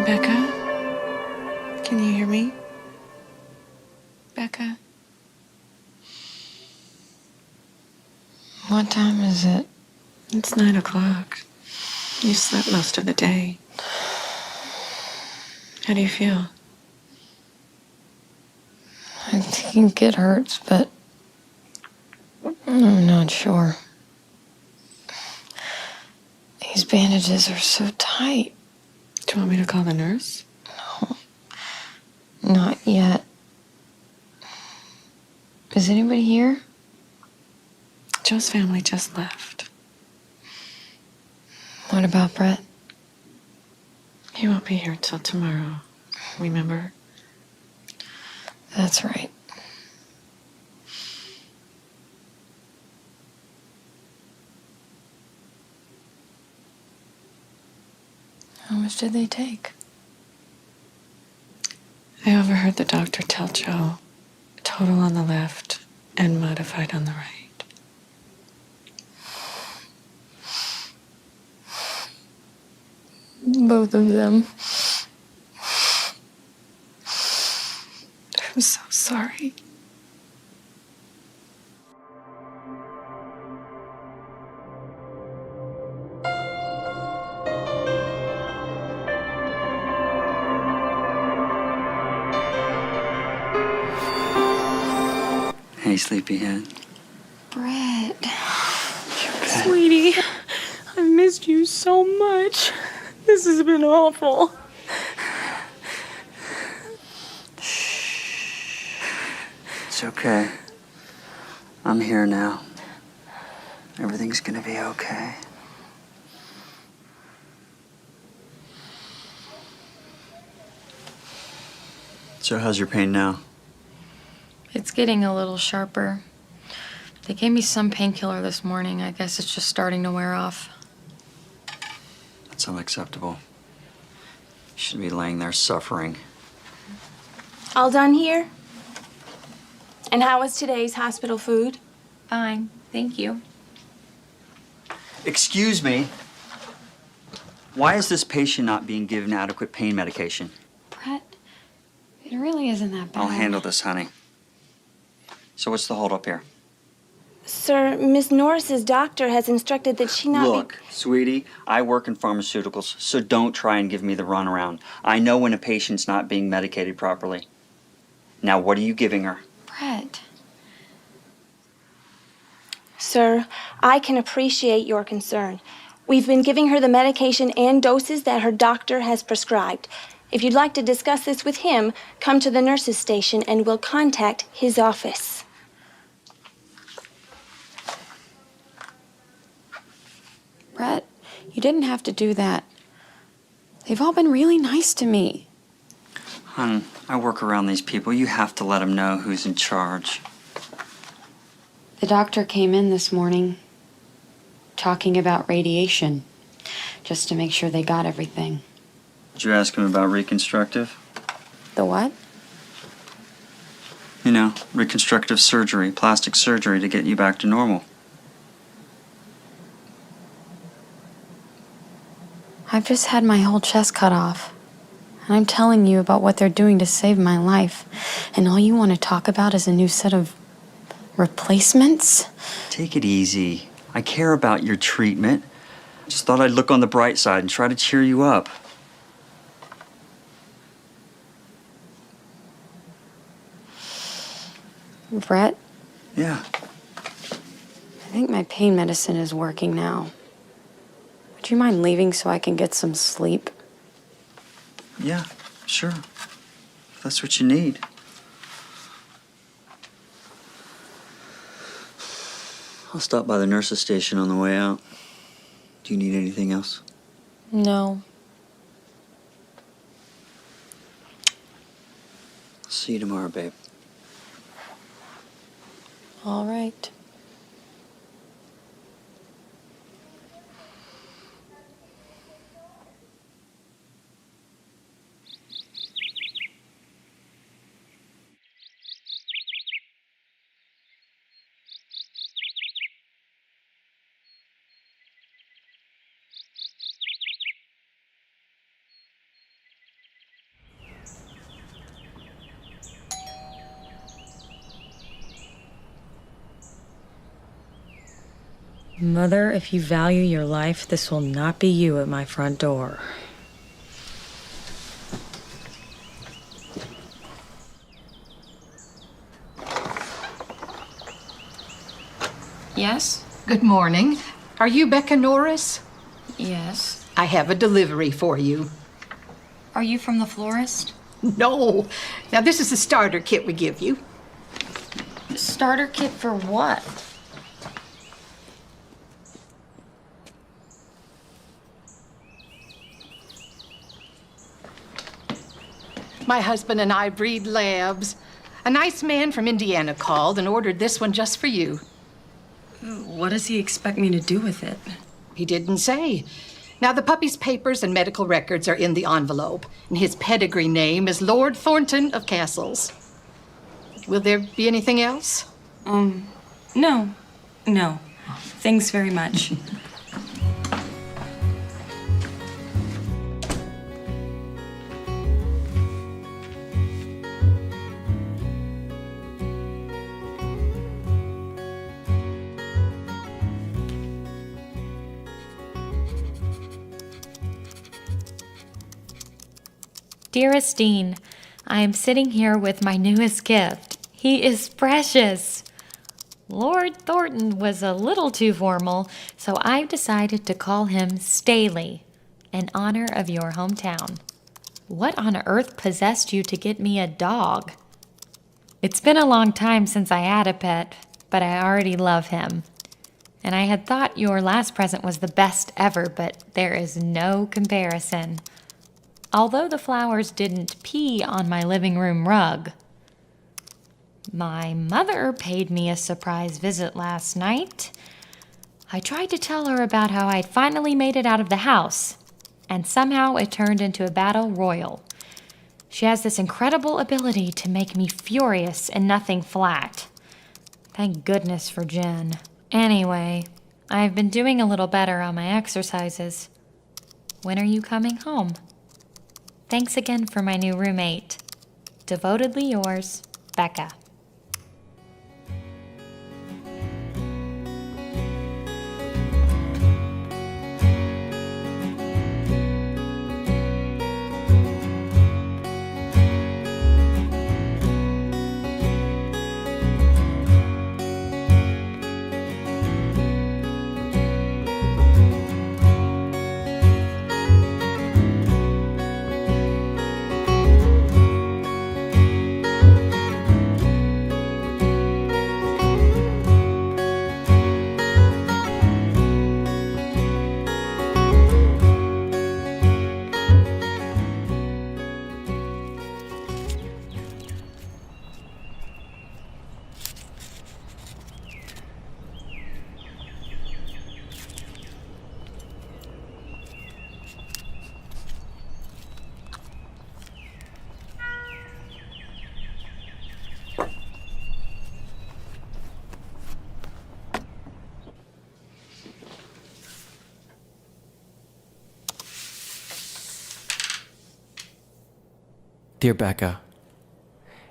Becca? Can you hear me? Becca? What time is it? It's 9 o'clock. You slept most of the day. How do you feel? I think it hurts, but I'm not sure. These bandages are so tight. Do you want me to call the nurse? No, not yet. Is anybody here? Joe's family just left. What about Brett? He won't be here till tomorrow. Remember? That's right. How much did they take? I overheard the doctor tell Joe total on the left and modified on the right. Both of them. I'm so sorry. Hey, sleepyhead. Brett. Sweetie, I missed you so much. This has been awful. It's okay. I'm here now. Everything's gonna be okay. So how's your pain now? It's getting a little sharper. They gave me some painkiller this morning. I guess it's just starting to wear off. That's unacceptable. You shouldn't be laying there suffering. All done here? And how was today's hospital food? Fine, thank you. Excuse me. Why is this patient not being given adequate pain medication? Brett, it really isn't that bad. I'll handle this, honey. So what's the holdup here? Sir, Miss Norris's doctor has instructed that she not Look, sweetie, I work in pharmaceuticals, so don't try and give me the runaround. I know when a patient's not being medicated properly. Now, what are you giving her? Brett. Sir, I can appreciate your concern. We've been giving her the medication and doses that her doctor has prescribed. If you'd like to discuss this with him, come to the nurse's station and we'll contact his office. Brett, you didn't have to do that. They've all been really nice to me. Hon, I work around these people. You have to let them know who's in charge. The doctor came in this morning talking about radiation, just to make sure they got everything. Did you ask him about reconstructive? The what? You know, reconstructive surgery, plastic surgery to get you back to normal. I've just had my whole chest cut off. And I'm telling you about what they're doing to save my life. And all you want to talk about is a new set of replacements? Take it easy. I care about your treatment. Just thought I'd look on the bright side and try to cheer you up. Brett, Yeah. I think my pain medicine is working now. Would you mind leaving so I can get some sleep? Yeah, sure. If that's what you need. I'll stop by the nurse's station on the way out. Do you need anything else? No. See you tomorrow, babe. All right. Mother, if you value your life, this will not be you at my front door. Yes? Good morning. Are you Becca Norris? Yes. I have a delivery for you. Are you from the florist? No. Now, this is the starter kit we give you. Starter kit for what? My husband and I breed labs. A nice man from Indiana called and ordered this one just for you. What does he expect me to do with it? He didn't say. Now, the puppy's papers and medical records are in the envelope, and his pedigree name is Lord Thornton of Castles. Will there be anything else? No. No. Thanks very much. Dearest Dean, I am sitting here with my newest gift. He is precious. Lord Thornton was a little too formal, so I've decided to call him Staley, in honor of your hometown. What on earth possessed you to get me a dog? It's been a long time since I had a pet, but I already love him. And I had thought your last present was the best ever, but there is no comparison. Although the flowers didn't pee on my living room rug. My mother paid me a surprise visit last night. I tried to tell her about how I'd finally made it out of the house, and somehow it turned into a battle royal. She has this incredible ability to make me furious and nothing flat. Thank goodness for Jen. Anyway, I've been doing a little better on my exercises. When are you coming home? Thanks again for my new roommate. Devotedly yours, Becca. Dear Becca,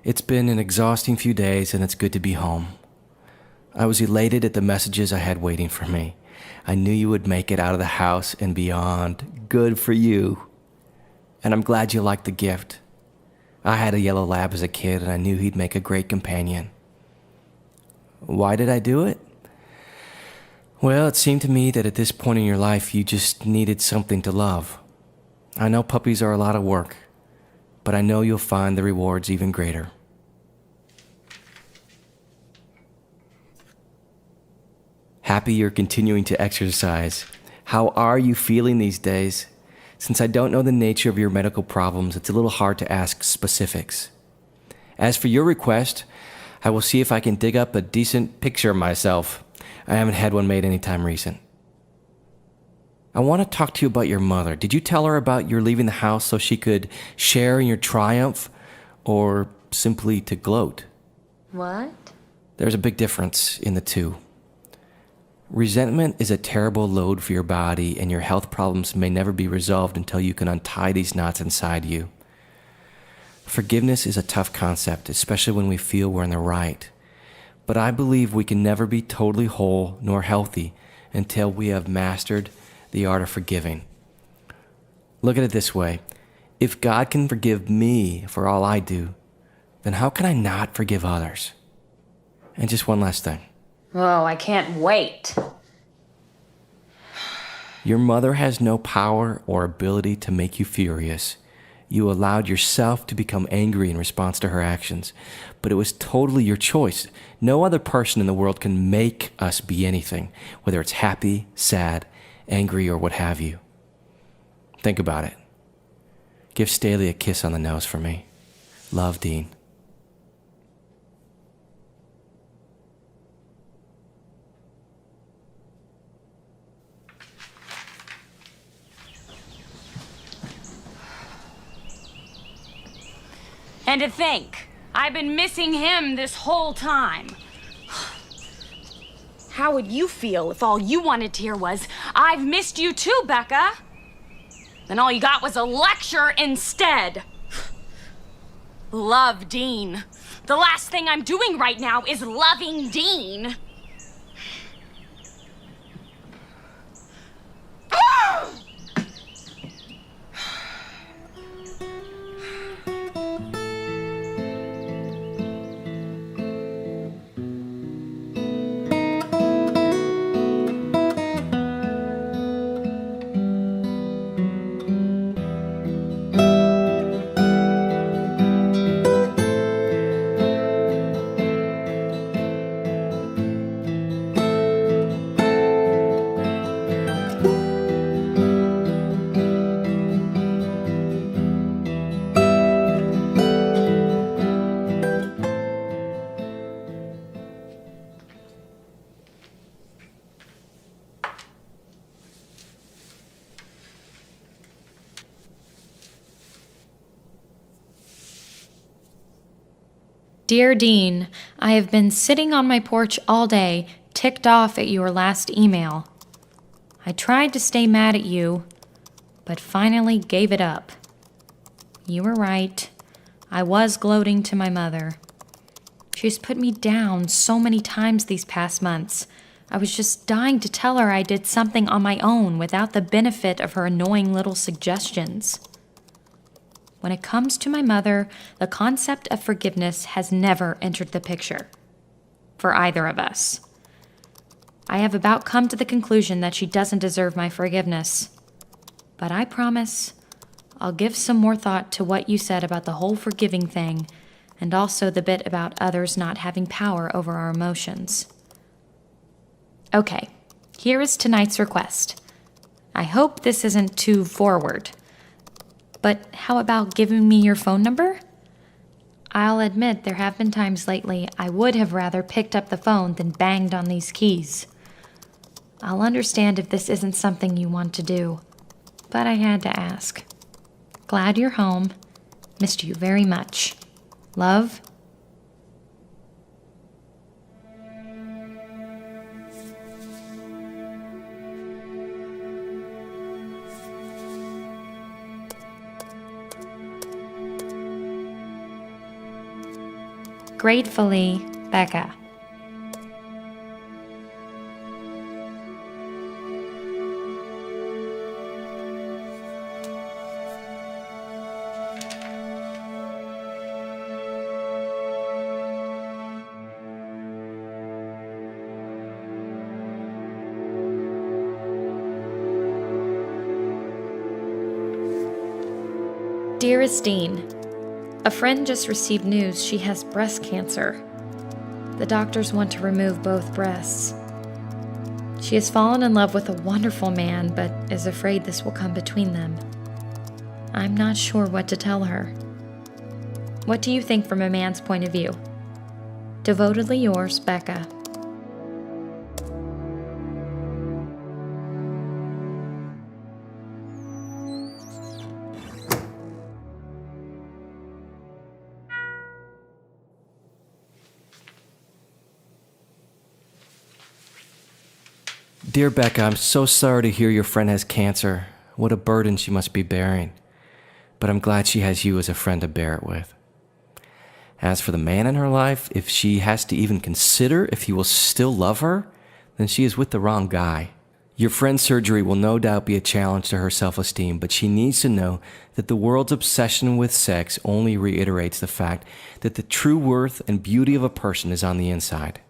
it's been an exhausting few days and it's good to be home. I was elated at the messages I had waiting for me. I knew you would make it out of the house and beyond. Good for you. And I'm glad you liked the gift. I had a yellow lab as a kid and I knew he'd make a great companion. Why did I do it? Well, it seemed to me that at this point in your life you just needed something to love. I know puppies are a lot of work, but I know you'll find the rewards even greater. Happy you're continuing to exercise. How are you feeling these days? Since I don't know the nature of your medical problems, it's a little hard to ask specifics. As for your request, I will see if I can dig up a decent picture of myself. I haven't had one made anytime recent. I want to talk to you about your mother. Did you tell her about your leaving the house so she could share in your triumph, or simply to gloat? What? There's a big difference in the two. Resentment is a terrible load for your body, and your health problems may never be resolved until you can untie these knots inside you. Forgiveness is a tough concept, especially when we feel we're in the right. But I believe we can never be totally whole nor healthy until we have mastered the art of forgiving. Look at it this way. If God can forgive me for all I do, then how can I not forgive others? And just one last thing. Oh, I can't wait. Your mother has no power or ability to make you furious. You allowed yourself to become angry in response to her actions, but it was totally your choice. No other person in the world can make us be anything, whether it's happy, sad, angry, or what have you. Think about it. Give Staley a kiss on the nose for me. Love, Dean. And to think, I've been missing him this whole time. How would you feel if all you wanted to hear was, "I've missed you too, Becca"? Then all you got was a lecture instead. Love Dean. The last thing I'm doing right now is loving Dean. Dear Dean, I have been sitting on my porch all day, ticked off at your last email. I tried to stay mad at you, but finally gave it up. You were right. I was gloating to my mother. She's put me down so many times these past months. I was just dying to tell her I did something on my own without the benefit of her annoying little suggestions. When it comes to my mother, the concept of forgiveness has never entered the picture. For either of us. I have about come to the conclusion that she doesn't deserve my forgiveness. But I promise I'll give some more thought to what you said about the whole forgiving thing, and also the bit about others not having power over our emotions. Okay, here is tonight's request. I hope this isn't too forward. But how about giving me your phone number? I'll admit there have been times lately I would have rather picked up the phone than banged on these keys. I'll understand if this isn't something you want to do, but I had to ask. Glad you're home. Missed you very much. Love. Gratefully, Becca. Dearest Dean, a friend just received news she has breast cancer. The doctors want to remove both breasts. She has fallen in love with a wonderful man, but is afraid this will come between them. I'm not sure what to tell her. What do you think from a man's point of view? Devotedly yours, Becca. Dear Becca, I'm so sorry to hear your friend has cancer. What a burden she must be bearing. But I'm glad she has you as a friend to bear it with. As for the man in her life, if she has to even consider if he will still love her, then she is with the wrong guy. Your friend's surgery will no doubt be a challenge to her self-esteem, but she needs to know that the world's obsession with sex only reiterates the fact that the true worth and beauty of a person is on the inside.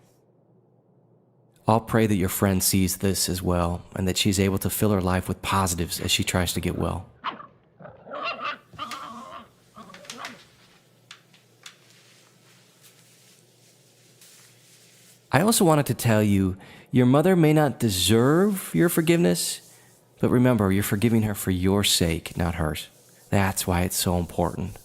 I'll pray that your friend sees this as well, and that she's able to fill her life with positives as she tries to get well. I also wanted to tell you, your mother may not deserve your forgiveness, but remember, you're forgiving her for your sake, not hers. That's why it's so important.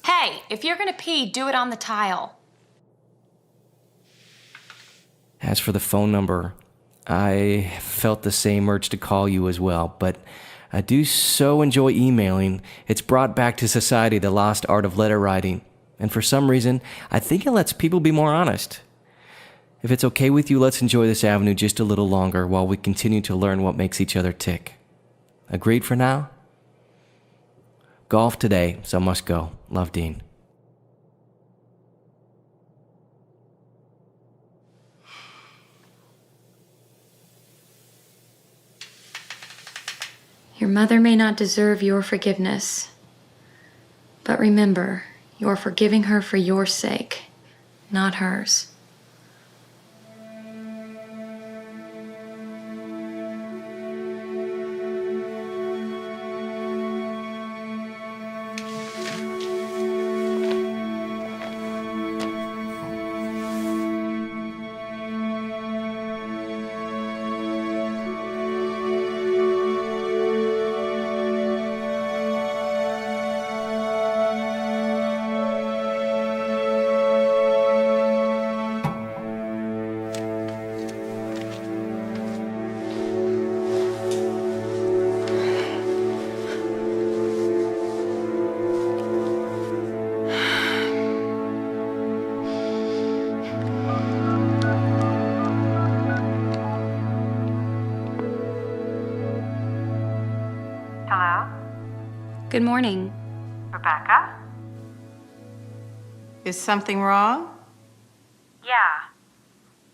Hey, if you're gonna pee, do it on the tile. As for the phone number, I felt the same urge to call you as well, but I do so enjoy emailing. It's brought back to society the lost art of letter writing, and for some reason, I think it lets people be more honest. If it's okay with you, let's enjoy this avenue just a little longer while we continue to learn what makes each other tick. Agreed for now? Golf today, so must go. Love, Dean. Your mother may not deserve your forgiveness, but remember, you're forgiving her for your sake, not hers. Good morning. Rebecca? Is something wrong? Yeah.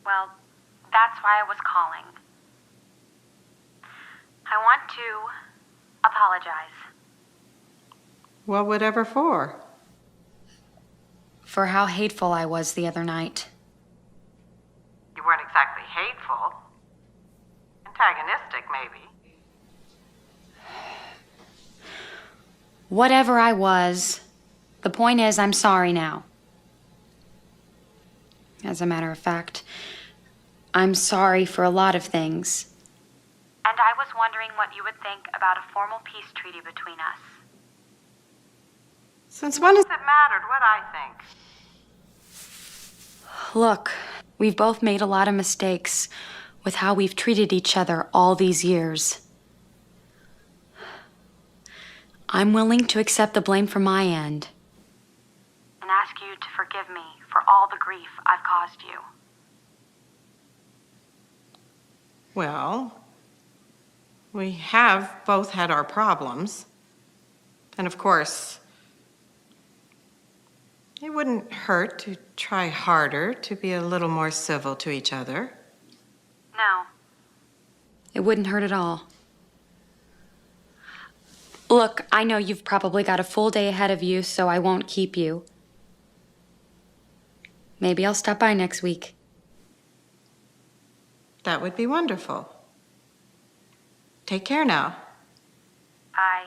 Well, that's why I was calling. I want to apologize. Well, whatever for? For how hateful I was the other night. You weren't exactly hateful. Antagonistic, maybe. Whatever I was, the point is I'm sorry now. As a matter of fact, I'm sorry for a lot of things. And I was wondering what you would think about a formal peace treaty between us. Since when has It mattered what I think. Look, we've both made a lot of mistakes with how we've treated each other all these years. I'm willing to accept the blame from my end. And ask you to forgive me for all the grief I've caused you. Well, we have both had our problems. And of course, it wouldn't hurt to try harder to be a little more civil to each other. No. It wouldn't hurt at all. Look, I know you've probably got a full day ahead of you, so I won't keep you. Maybe I'll stop by next week. That would be wonderful. Take care now. Bye.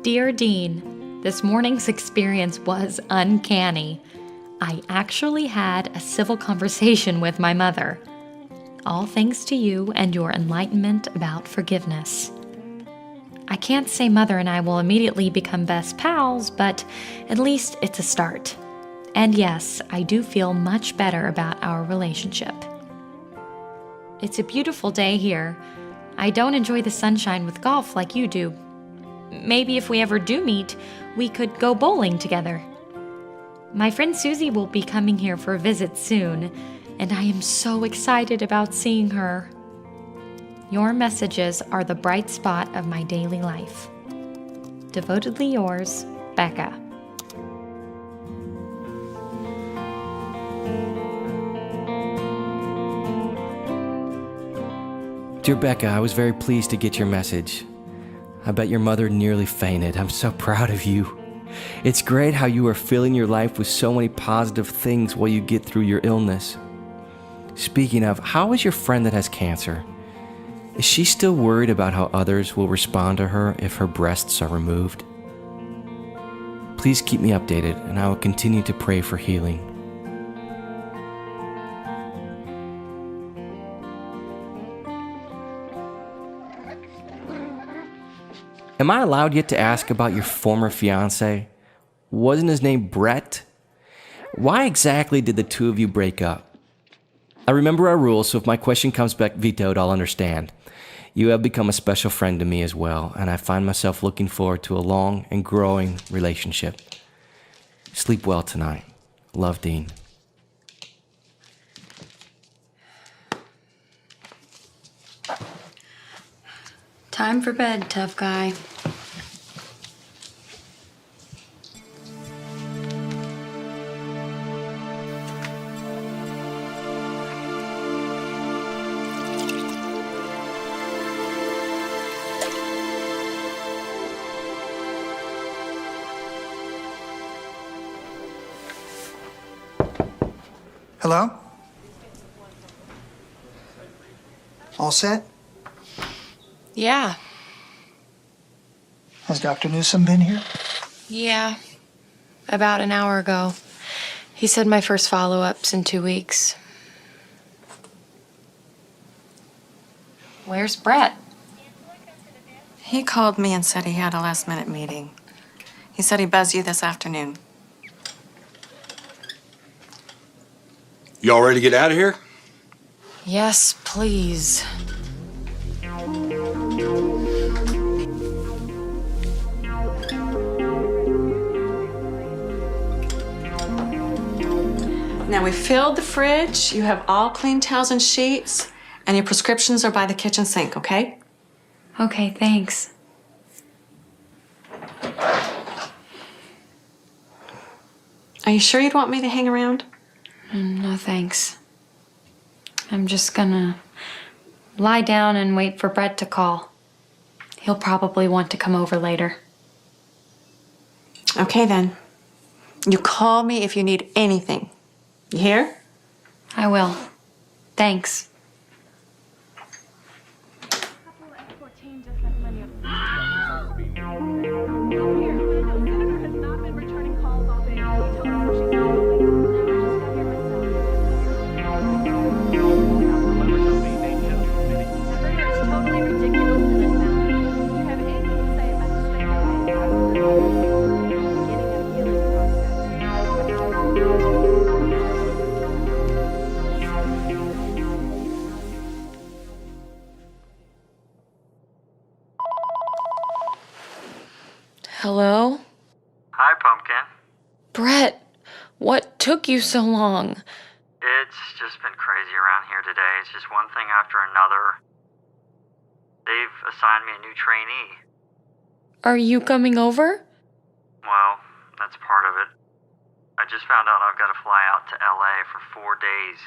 Dear Dean, this morning's experience was uncanny. I actually had a civil conversation with my mother. All thanks to you and your enlightenment about forgiveness. I can't say Mother and I will immediately become best pals, but at least it's a start. And yes, I do feel much better about our relationship. It's a beautiful day here. I don't enjoy the sunshine with golf like you do. Maybe if we ever do meet, we could go bowling together. My friend Susie will be coming here for a visit soon, and I am so excited about seeing her. Your messages are the bright spot of my daily life. Devotedly yours, Becca. Dear Becca, I was very pleased to get your message. I bet your mother nearly fainted. I'm so proud of you. It's great how you are filling your life with so many positive things while you get through your illness. Speaking of, how is your friend that has cancer? Is she still worried about how others will respond to her if her breasts are removed? Please keep me updated, and I will continue to pray for healing. Am I allowed yet to ask about your former fiancé? Wasn't his name Brett? Why exactly did the two of you break up? I remember our rules, so if my question comes back vetoed, I'll understand. You have become a special friend to me as well, and I find myself looking forward to a long and growing relationship. Sleep well tonight. Love, Dean. Time for bed, tough guy. Hello? All set? Yeah. Has Dr. Newsom been here? Yeah. About an hour ago. He said my first follow-up's in 2 weeks. Where's Brett? He called me and said he had a last-minute meeting. He said he'd buzz you this afternoon. You all ready to get out of here? Yes, please. Now we filled the fridge, you have all clean towels and sheets, and your prescriptions are by the kitchen sink, okay? Okay, thanks. Are you sure you'd want me to hang around? No, thanks. I'm just gonna lie down and wait for Brett to call. He'll probably want to come over later. Okay, then. You call me if you need anything. You hear? I will. Thanks. Hello? Hi, Pumpkin. Brett, what took you so long? It's just been crazy around here today. It's just one thing after another. They've assigned me a new trainee. Are you coming over? Well, that's part of it. I just found out I've got to fly out to LA for 4 days.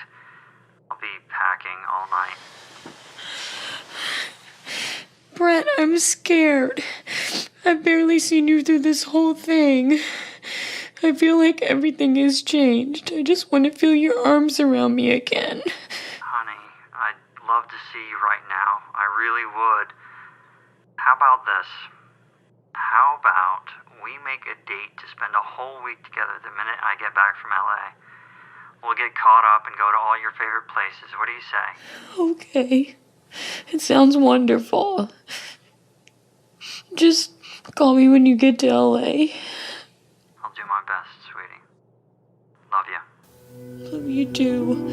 I'll be packing all night. Brett, I'm scared. I've barely seen you through this whole thing. I feel like everything has changed. I just want to feel your arms around me again. Honey, I'd love to see you right now. I really would. How about this? How about we make a date to spend a whole week together the minute I get back from LA? We'll get caught up and go to all your favorite places. What do you say? Okay. It sounds wonderful. Just call me when you get to LA. I'll do my best, sweetie. Love you. Love you too.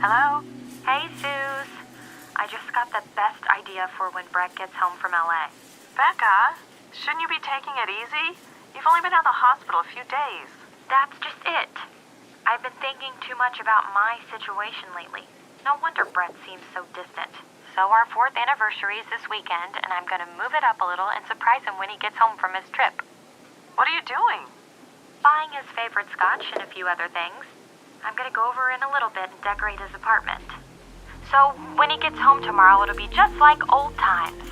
Hello? Hey, Suze. I just got the best idea for when Brett gets home from LA. Becca, shouldn't you be taking it easy? You've only been out of the hospital a few days. That's just it. I've been thinking too much about my situation lately. No wonder Brett seems so distant. So our 4th anniversary is this weekend, and I'm gonna move it up a little and surprise him when he gets home from his trip. What are you doing? Buying his favorite scotch and a few other things. I'm gonna go over in a little bit and decorate his apartment. So when he gets home tomorrow, it'll be just like old times.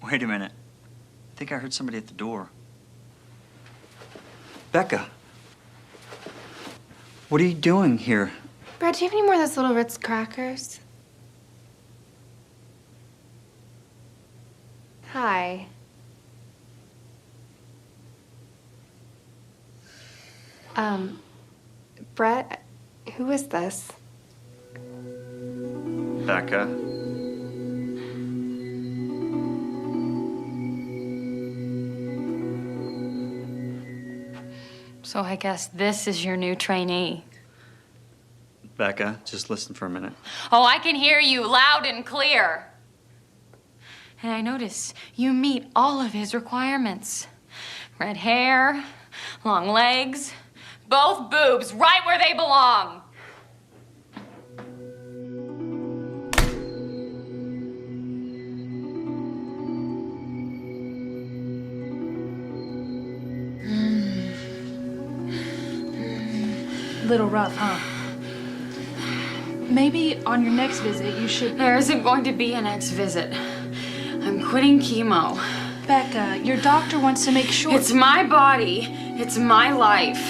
Wait a minute. I think I heard somebody at the door. Becca. What are you doing here? Brad, do you have any more of those little Ritz crackers? Hi. Brett, who is this? Becca. So I guess this is your new trainee. Becca, just listen for a minute. Oh, I can hear you loud and clear. And I notice you meet all of his requirements. Red hair, long legs, both boobs right where they belong. Little rough, huh? Maybe on your next visit you should... There isn't going to be a next visit. I'm quitting chemo. Becca, your doctor wants to make sure... It's my body. It's my life.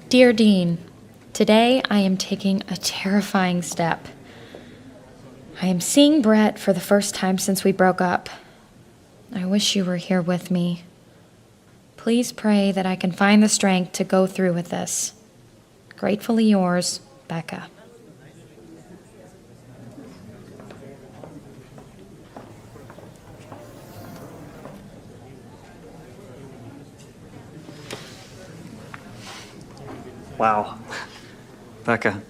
Dear Dean, today I am taking a terrifying step. I am seeing Brett for the first time since we broke up. I wish you were here with me. Please pray that I can find the strength to go through with this. Gratefully yours, Becca. Wow. Becca,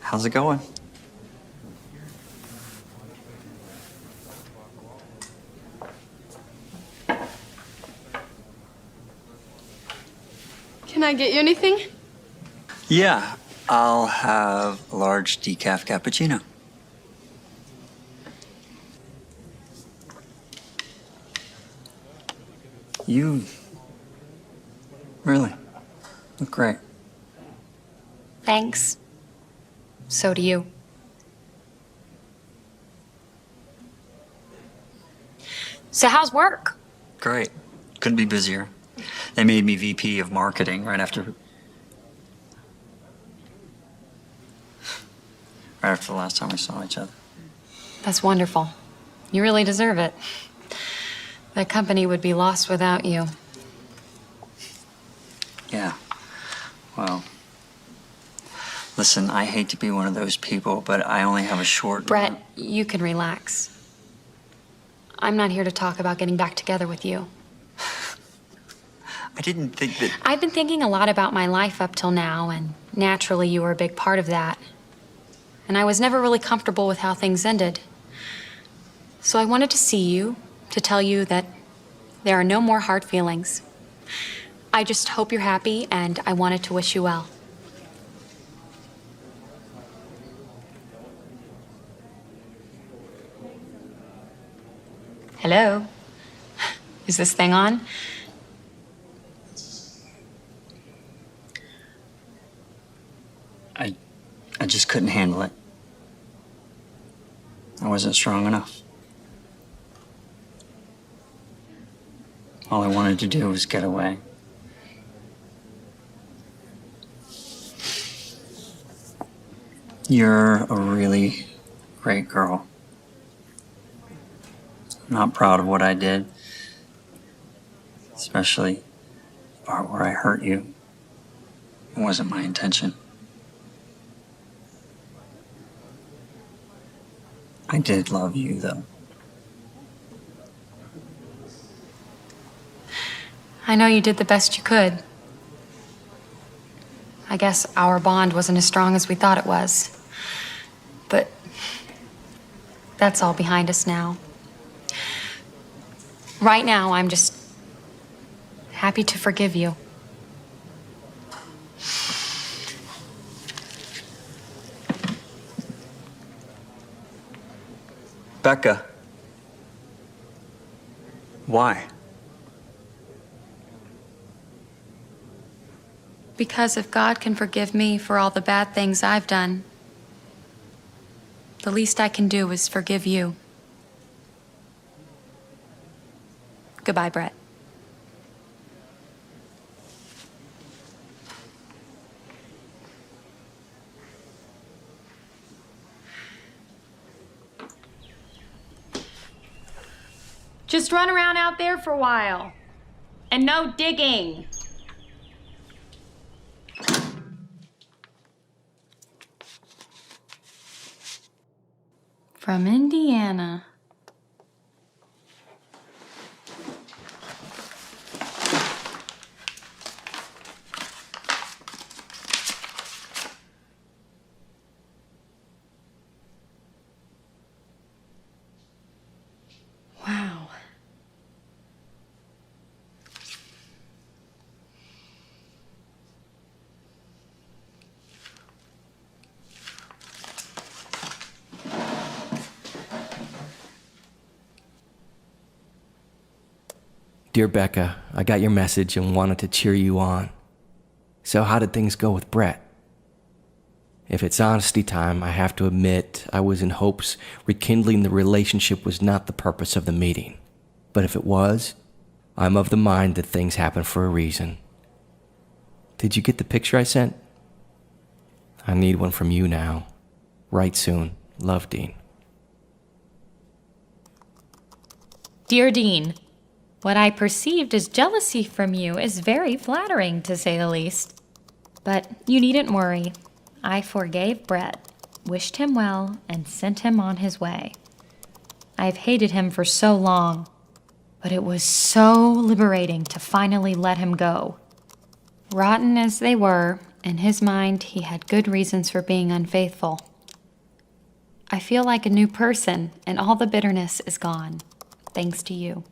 how's it going? Can I get you anything? Yeah, I'll have a large decaf cappuccino. You really look great. Thanks. So do you. So how's work? Great. Couldn't be busier. They made me VP of marketing right after the last time we saw each other. That's wonderful. You really deserve it. That company would be lost without you. Yeah. Well, listen, I hate to be one of those people, but I only have a short... Brett, you can relax. I'm not here to talk about getting back together with you. I didn't think that... I've been thinking a lot about my life up till now, and naturally you were a big part of that. And I was never really comfortable with how things ended. So I wanted to see you, to tell you that there are no more hard feelings. I just hope you're happy, and I wanted to wish you well. Hello? Is this thing on? I just couldn't handle it. I wasn't strong enough. All I wanted to do was get away. You're a really great girl. I'm not proud of what I did, especially the part where I hurt you. It wasn't my intention. I did love you, though. I know you did the best you could. I guess our bond wasn't as strong as we thought it was. But that's all behind us now. Right now, I'm just happy to forgive you. Becca. Why? Because if God can forgive me for all the bad things I've done, the least I can do is forgive you. Goodbye, Brett. Just run around out there for a while. And no digging. From Indiana. Wow. Dear Becca, I got your message and wanted to cheer you on. So how did things go with Brett? If it's honesty time, I have to admit I was in hopes rekindling the relationship was not the purpose of the meeting. But if it was, I'm of the mind that things happen for a reason. Did you get the picture I sent? I need one from you now. Right soon. Love, Dean. Dear Dean, what I perceived as jealousy from you is very flattering, to say the least. But you needn't worry. I forgave Brett, wished him well, and sent him on his way. I've hated him for so long, but it was so liberating to finally let him go. Rotten as they were, in his mind, he had good reasons for being unfaithful. I feel like a new person, and all the bitterness is gone, thanks to you.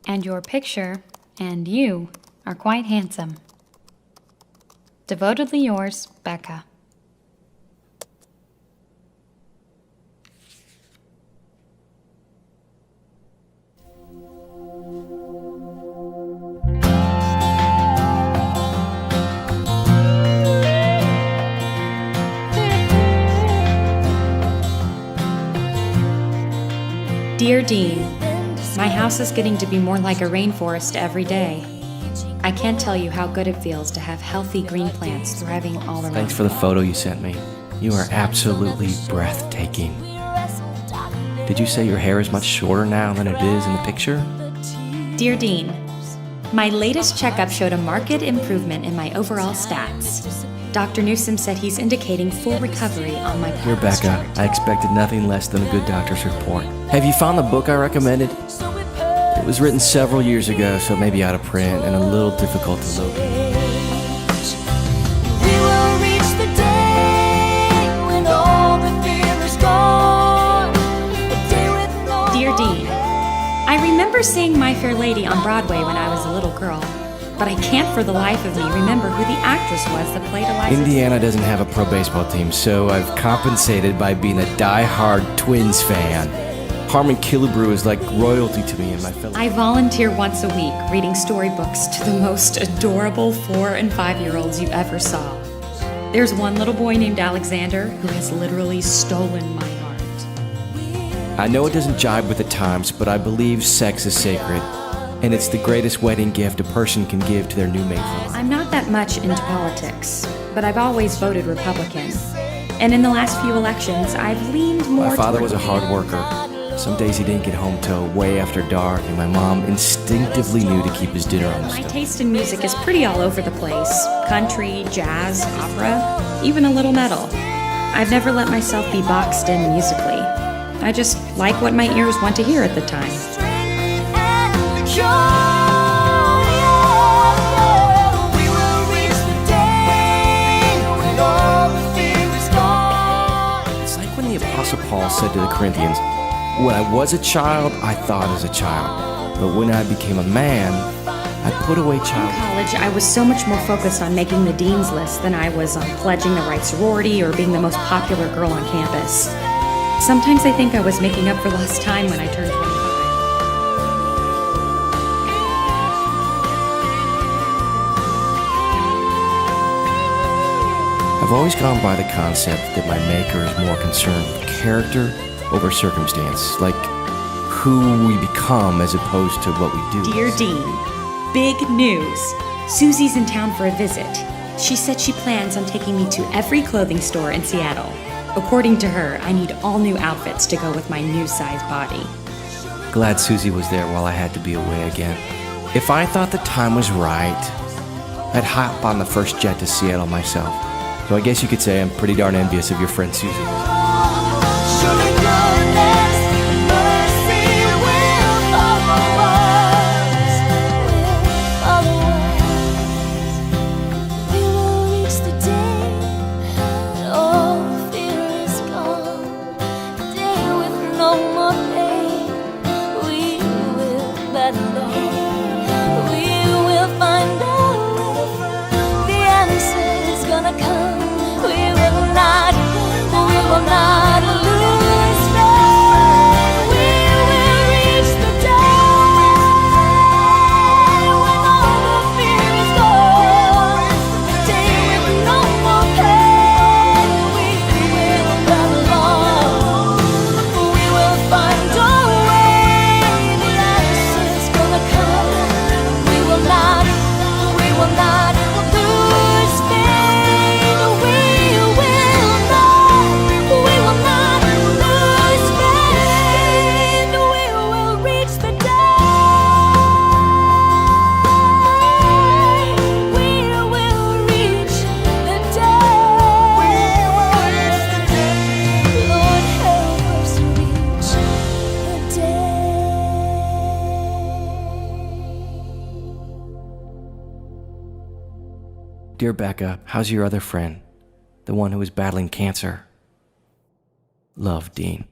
And your picture, and you, are quite handsome. Devotedly yours, Becca. Dear Dean, my house is getting to be more like a rainforest every day. I can't tell you how good it feels to have healthy green plants thriving all around. Thanks for the photo you sent me. You are absolutely breathtaking. Did you say your hair is much shorter now than it is in the picture? Dear Dean, my latest checkup showed a marked improvement in my overall stats. Dr. Newsom said he's indicating full recovery on my Dear Becca, I expected nothing less than a good doctor's report. Have you found the book I recommended? It was written several years ago, so it may be out of print and a little difficult to locate. Dear Dean, I remember seeing My Fair Lady on Broadway when I was a little girl, but I can't for the life of me remember who the actress was that played Eliza. Indiana doesn't have a pro baseball team, so I've compensated by being a die-hard Twins fan. Harmon Killebrew is like royalty to me and my fellow. I volunteer once a week reading storybooks to the most adorable 4- and 5-year-olds you ever saw. There's one little boy named Alexander who has literally stolen my heart. I know it doesn't jibe with the times, but I believe sex is sacred, and it's the greatest wedding gift a person can give to their new mate for life. I'm not that much into politics, but I've always voted Republican. And in the last few elections, I've leaned more My father toward was a hard worker. Some days he didn't get home till way after dark, and my mom instinctively knew to keep his dinner on the My stove. taste in music is pretty all over the place. Country, jazz, opera, even a little metal. I've never let myself be boxed in musically. I just like what my ears want to hear at the time. It's like when the Apostle Paul said to the Corinthians, "When I was a child, I thought as a child. But when I became a man, I put away In child." college, I was so much more focused on making the dean's list than I was on pledging the right sorority or being the most popular girl on campus. Sometimes I think I was making up for lost time when I turned 25. I've always gone by the concept that my maker is more concerned with character over circumstance, like who we become as opposed to what we do. Dear Dean, big news. Susie's in town for a visit. She said she plans on taking me to every clothing store in Seattle. According to her, I need all new outfits to go with my new size body. Glad Susie was there while I had to be away again. If I thought the time was right, I'd hop on the first jet to Seattle myself. So I guess you could say I'm pretty darn envious of your friend Susie. Dear Becca, how's your other friend? The one who is battling cancer? Love, Dean.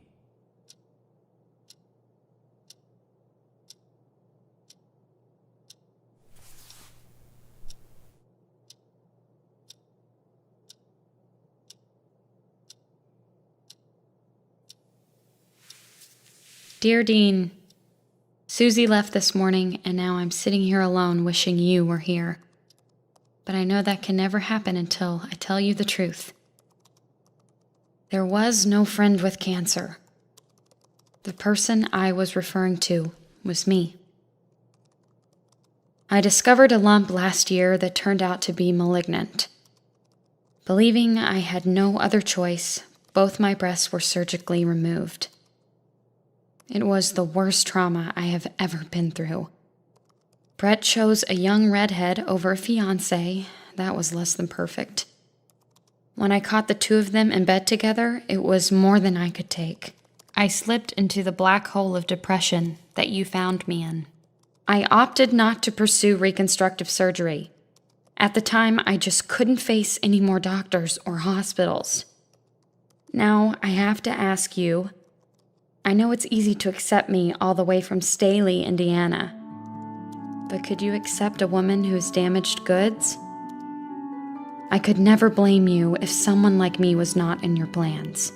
Dear Dean, Susie left this morning, and now I'm sitting here alone wishing you were here. But I know that can never happen until I tell you the truth. There was no friend with cancer. The person I was referring to was me. I discovered a lump last year that turned out to be malignant. Believing I had no other choice, both my breasts were surgically removed. It was the worst trauma I have ever been through. Brett chose a young redhead over a fiancé. That was less than perfect. When I caught the two of them in bed together, it was more than I could take. I slipped into the black hole of depression that you found me in. I opted not to pursue reconstructive surgery. At the time, I just couldn't face any more doctors or hospitals. Now, I have to ask you, I know it's easy to accept me all the way from Staley, Indiana. But could you accept a woman who has damaged goods? I could never blame you if someone like me was not in your plans.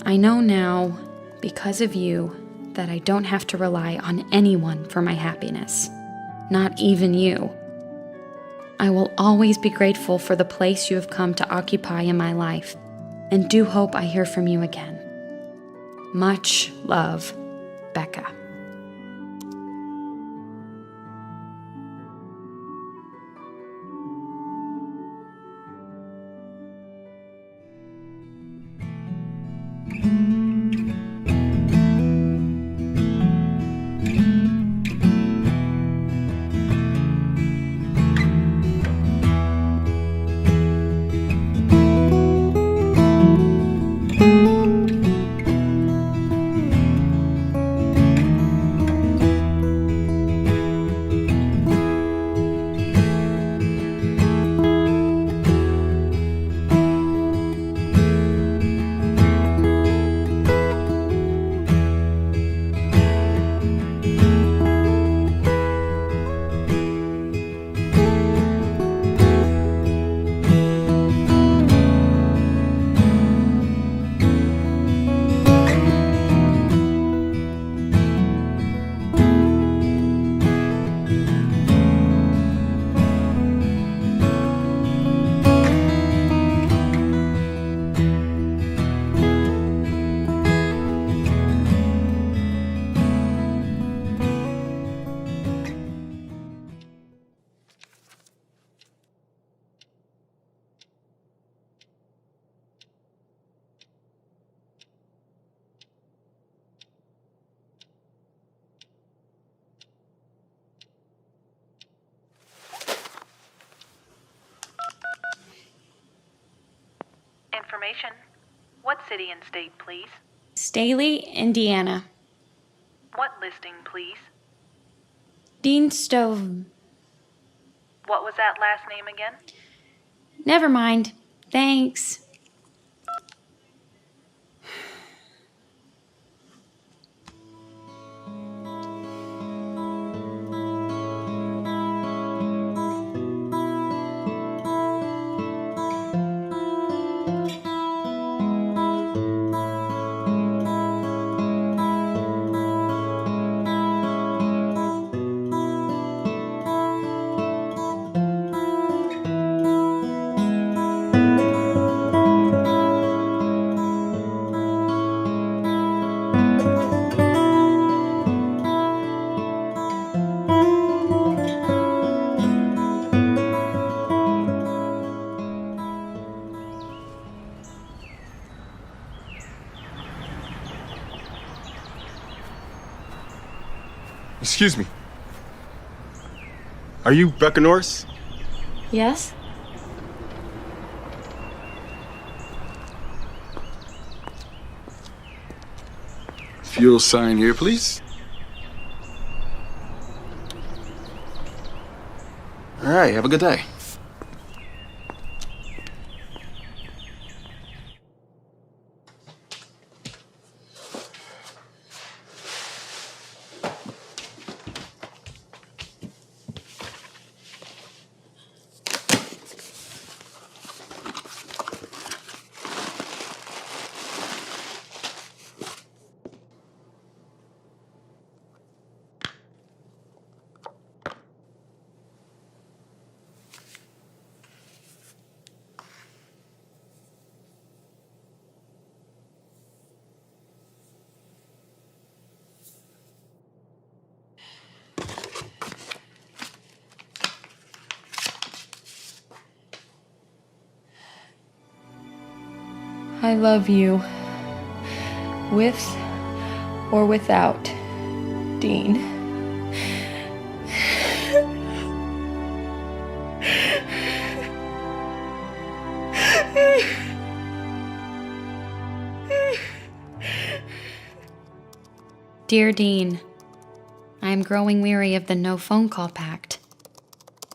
I know now, because of you, that I don't have to rely on anyone for my happiness, not even you. I will always be grateful for the place you have come to occupy in my life, and do hope I hear from you again. Much love, Becca. information. What city and state, please? Staley, Indiana. What listing, please? Dean Stove. What was that last name again? Never mind. Thanks. Excuse me. Are you Becca Norris? Yes? Fuel sign here, please. All right, have a good day. I love you. With or without Dean. Dear Dean, I am growing weary of the no phone call pact.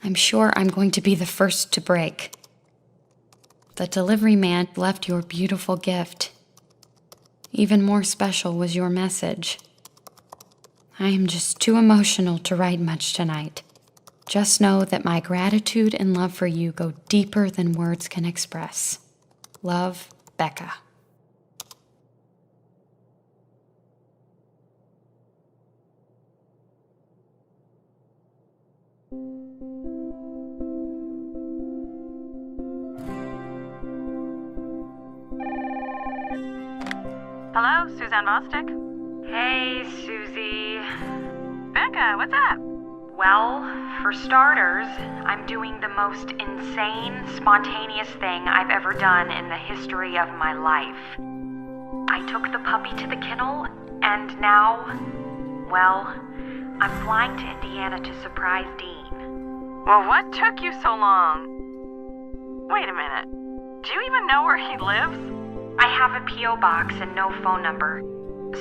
I'm sure I'm going to be the first to break. The delivery man left your beautiful gift. Even more special was your message. I am just too emotional to write much tonight. Just know that my gratitude and love for you go deeper than words can express. Love, Becca. Hello, Suzanne Vostick? Hey, Susie. Becca, what's up? Well, for starters, I'm doing the most insane, spontaneous thing I've ever done in the history of my life. I took the puppy to the kennel, and now, well, I'm flying to Indiana to surprise Dean. Well, what took you so long? Wait a minute. Do you even know where he lives? I have a P.O. box and no phone number,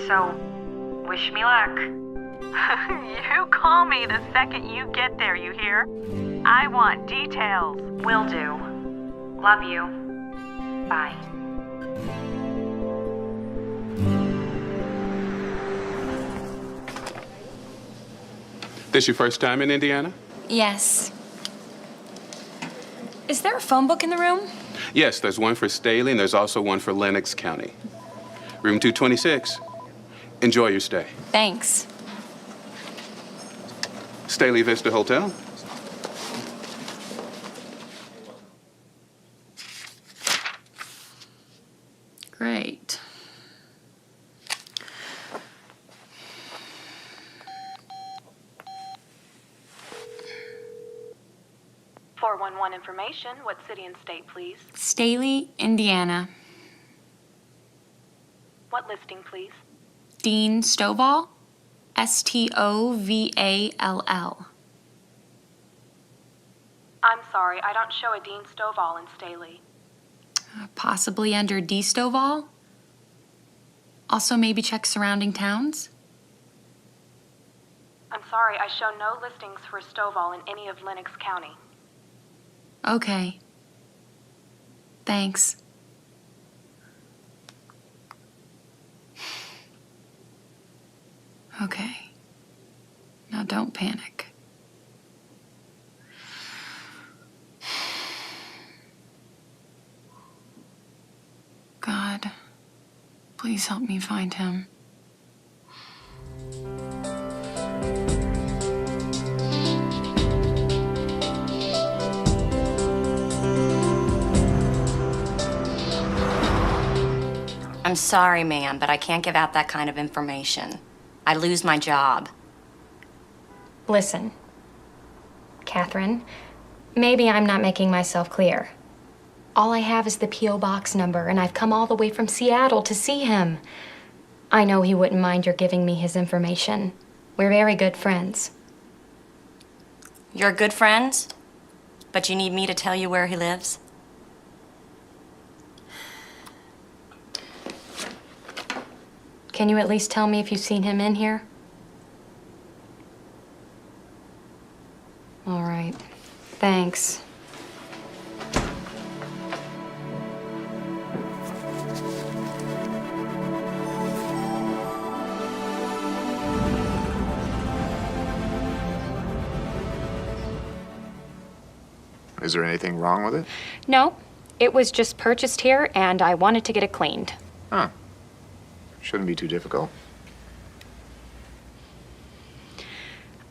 so wish me luck. You call me the second you get there, you hear? I want details. Will do. Love you. Bye. This your first time in Indiana? Yes. Is there a phone book in the room? Yes, there's one for Staley and there's also one for Lenox County. Room 226. Enjoy your stay. Thanks. Staley Vista Hotel. Great. Information. What city and state, please? Staley, Indiana. What listing, please? Dean Stovall, Stovall. I'm sorry, I don't show a Dean Stovall in Staley. Possibly under D. Stovall? Also maybe check surrounding towns? I'm sorry, I show no listings for Stovall in any of Lennox County. Okay. Thanks. Okay. Now don't panic. God, please help me find him. I'm sorry, ma'am, but I can't give out that kind of information. I lose my job. Listen, Catherine, maybe I'm not making myself clear. All I have is the P.O. Box number, and I've come all the way from Seattle to see him. I know he wouldn't mind your giving me his information. We're very good friends. You're good friends? But you need me to tell you where he lives? Can you at least tell me if you've seen him in here? All right. Thanks. Is there anything wrong with it? No, it was just purchased here, and I wanted to get it cleaned. Huh. Shouldn't be too difficult.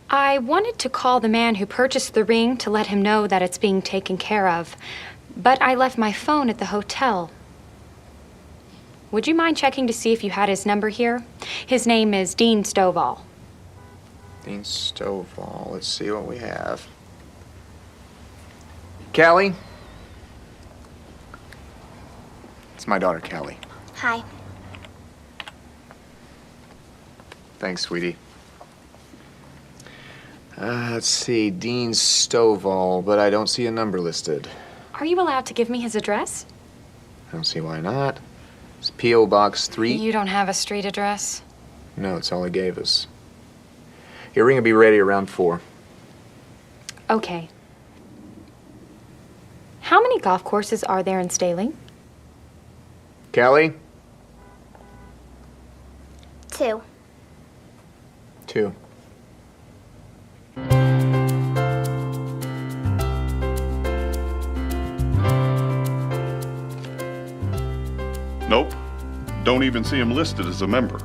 I wanted to call the man who purchased the ring to let him know that it's being taken care of, but I left my phone at the hotel. Would you mind checking to see if you had his number here? His name is Dean Stovall. Dean Stovall. Let's see what we have. Callie? It's my daughter, Callie. Hi. Thanks, sweetie. Let's see, Dean Stovall, but I don't see a number listed. Are you allowed to give me his address? I don't see why not. It's P.O. Box 3. You don't have a street address? No, it's all he gave us. Your ring will be ready around 4. Okay. How many golf courses are there in Staley? Callie? 2. 2. Nope. Don't even see him listed as a member.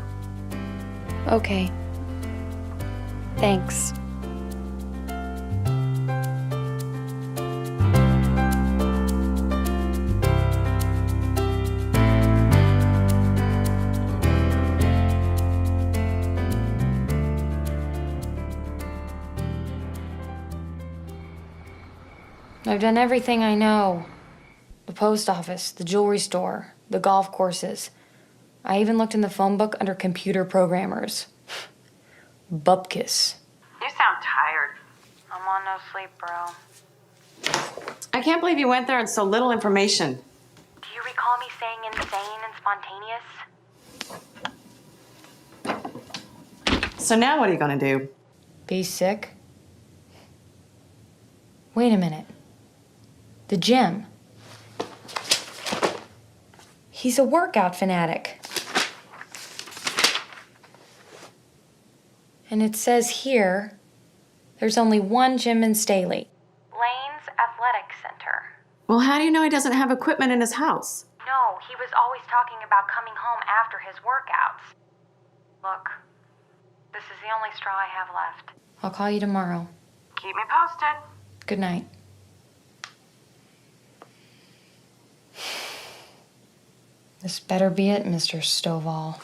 Okay. Thanks. I've done everything I know. The post office, the jewelry store, the golf courses. I even looked in the phone book under computer programmers. Bupkis. You sound tired. I'm on no sleep, bro. I can't believe you went there and so little information. Do you recall me saying insane and spontaneous? So now what are you gonna do? Be sick? Wait a minute. The gym. He's a workout fanatic. And it says here, there's only one gym in Staley. Lane's Athletic Center. Well, how do you know he doesn't have equipment in his house? No, he was always talking about coming home after his workouts. Look, this is the only straw I have left. I'll call you tomorrow. Keep me posted. Good night. This better be it, Mr. Stovall.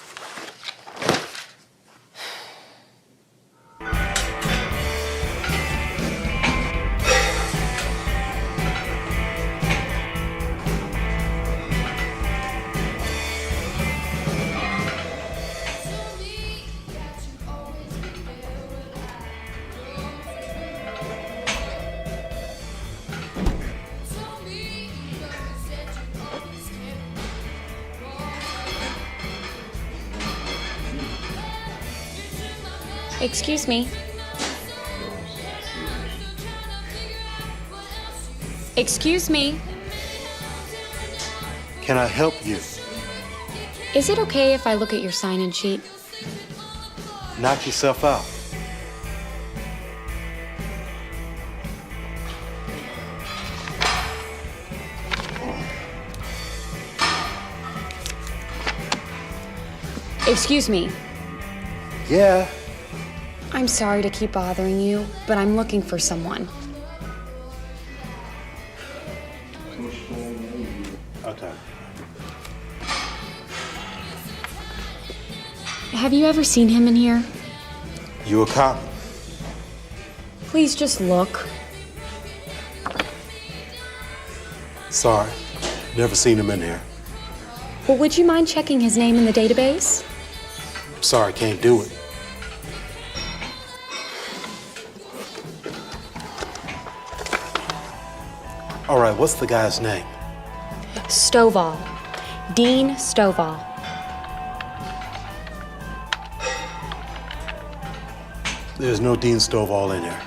Excuse me. Excuse me. Can I help you? Is it okay if I look at your sign-in sheet? Knock yourself out. Excuse me. Yeah. I'm sorry to keep bothering you, but I'm looking for someone. Okay. Have you ever seen him in here? You a cop? Please just look. Sorry. Never seen him in here. Well, would you mind checking his name in the database? Sorry, can't do it. All right, what's the guy's name? Stovall. Dean Stovall. There's no Dean Stovall in here.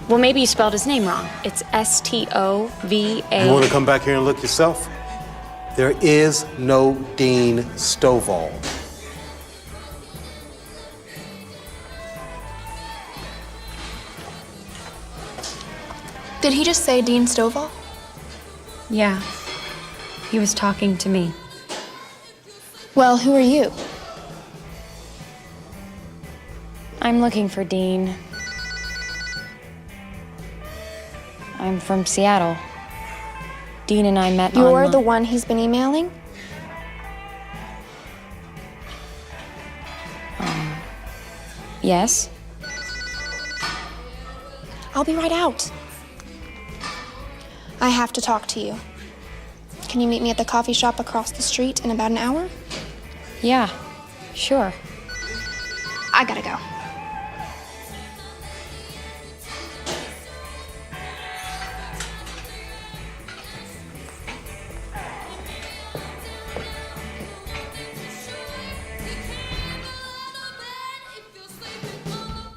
Well, maybe you spelled his name wrong. It's S-T-O-V-A. You want to come back here and look yourself? There is no Dean Stovall. Did he just say Dean Stovall? Yeah. He was talking to me. Well, who are you? I'm looking for Dean. I'm from Seattle. Dean and I met You're online. the one he's been emailing? Yes? I'll be right out. I have to talk to you. Can you meet me at the coffee shop across the street in about an hour? Yeah, sure. I gotta go.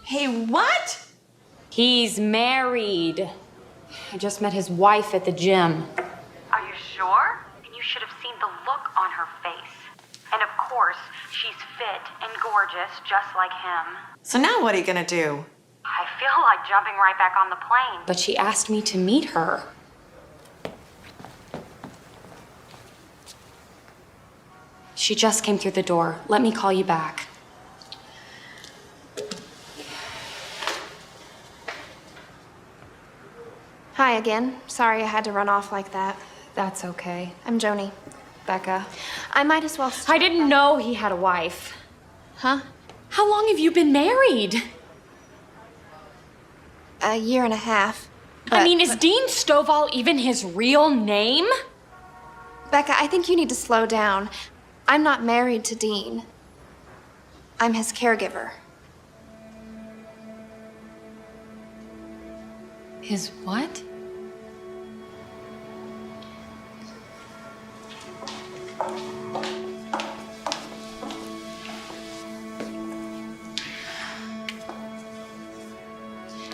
Hey, what? He's married. I just met his wife at the gym. Are you sure? And you should have seen the look on her face. And of course, she's fit and gorgeous, just like him. So now what are you gonna do? I feel like jumping right back on the plane. But she asked me to meet her. She just came through the door. Let me call you back. Hi again. Sorry I had to run off like that. That's okay. I'm Joni. Becca. I might as well... I didn't know he had a wife. Huh? How long have you been married? A year and a half. I mean, is Dean Stovall even his real name? Becca, I think you need to slow down. I'm not married to Dean. I'm his caregiver. His what?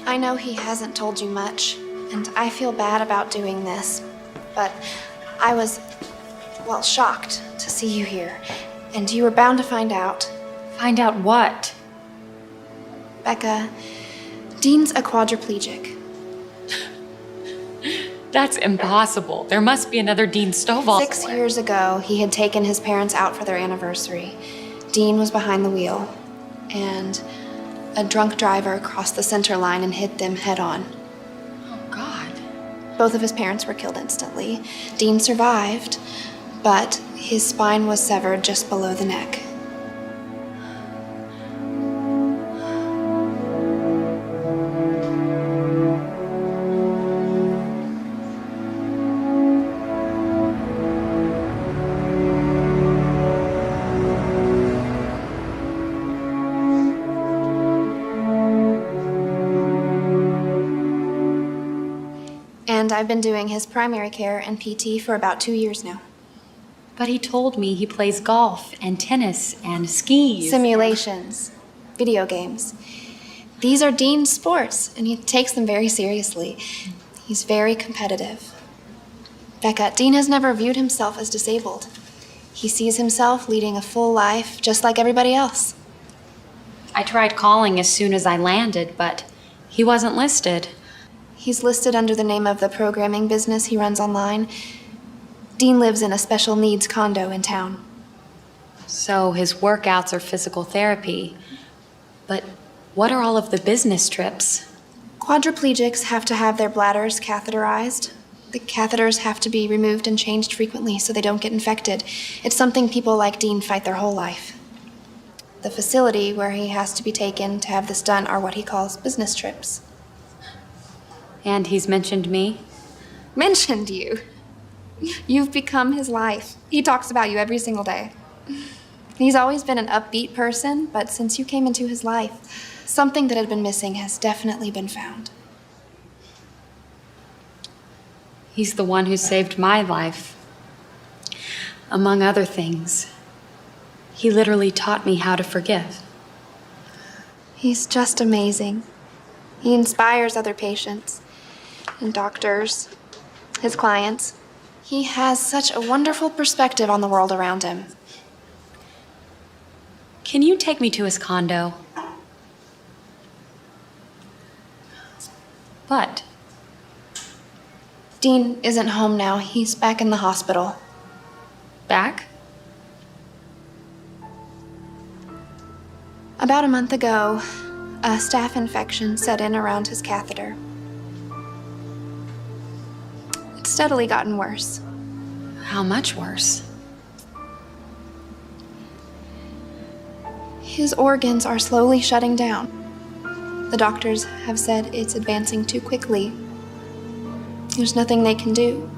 I know he hasn't told you much, and I feel bad about doing this, but I was, well, shocked to see you here, and you were bound to find out. Find out what? Becca, Dean's a quadriplegic. That's impossible. There must be another Dean Stovall. 6 years ago, he had taken his parents out for their anniversary. Dean was behind the wheel, and a drunk driver crossed the center line and hit them head on. Oh, God. Both of his parents were killed instantly. Dean survived, but his spine was severed just below the neck. And I've been doing his primary care and PT for about 2 years now. But he told me he plays golf and tennis and skis. Simulations, video games. These are Dean's sports, and he takes them very seriously. He's very competitive. Becca, Dean has never viewed himself as disabled. He sees himself leading a full life, just like everybody else. I tried calling as soon as I landed, but he wasn't listed. He's listed under the name of the programming business he runs online. Dean lives in a special needs condo in town. So his workouts are physical therapy. But what are all of the business trips? Quadriplegics have to have their bladders catheterized. The catheters have to be removed and changed frequently so they don't get infected. It's something people like Dean fight their whole life. The facility where he has to be taken to have this done are what he calls business trips. And he's mentioned me? Mentioned you? You've become his life. He talks about you every single day. He's always been an upbeat person, but since you came into his life, something that had been missing has definitely been found. He's the one who saved my life. Among other things, he literally taught me how to forgive. He's just amazing. He inspires other patients and doctors, his clients. He has such a wonderful perspective on the world around him. Can you take me to his condo? What? Dean isn't home now. He's back in the hospital. Back? About a month ago, a staph infection set in around his catheter. It's steadily gotten worse. How much worse? His organs are slowly shutting down. The doctors have said it's advancing too quickly. There's nothing they can do.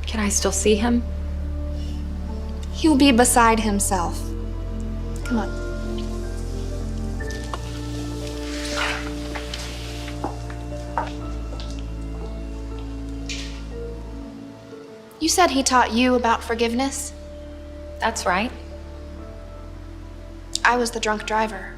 Can I still see him? He'll be beside himself. Come on. You said he taught you about forgiveness? That's right. I was the drunk driver.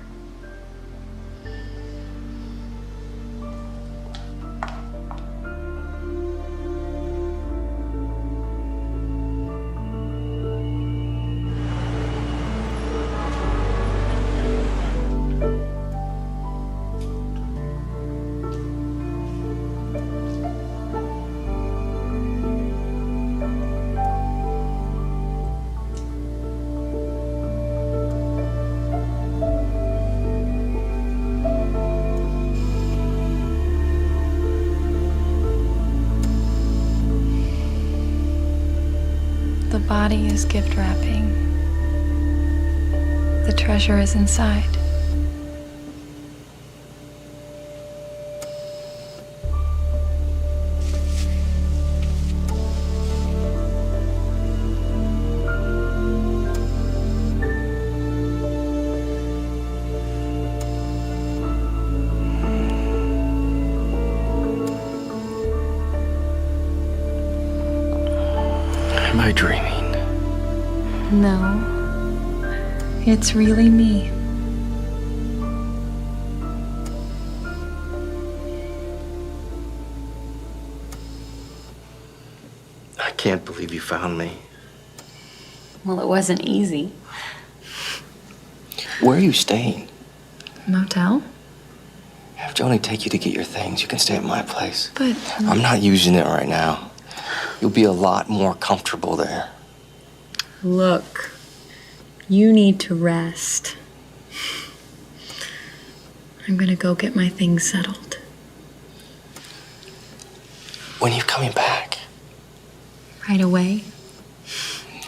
The body is gift wrapping. The treasure is inside. Am I dreaming? No, it's really me. I can't believe you found me. Well, it wasn't easy. Where are you staying? Motel? If Joni take you to get your things, you can stay at my place. But I'm not using it right now. You'll be a lot more comfortable there. look, you need to rest. I'm gonna go get my things settled. When are you coming back? Right away.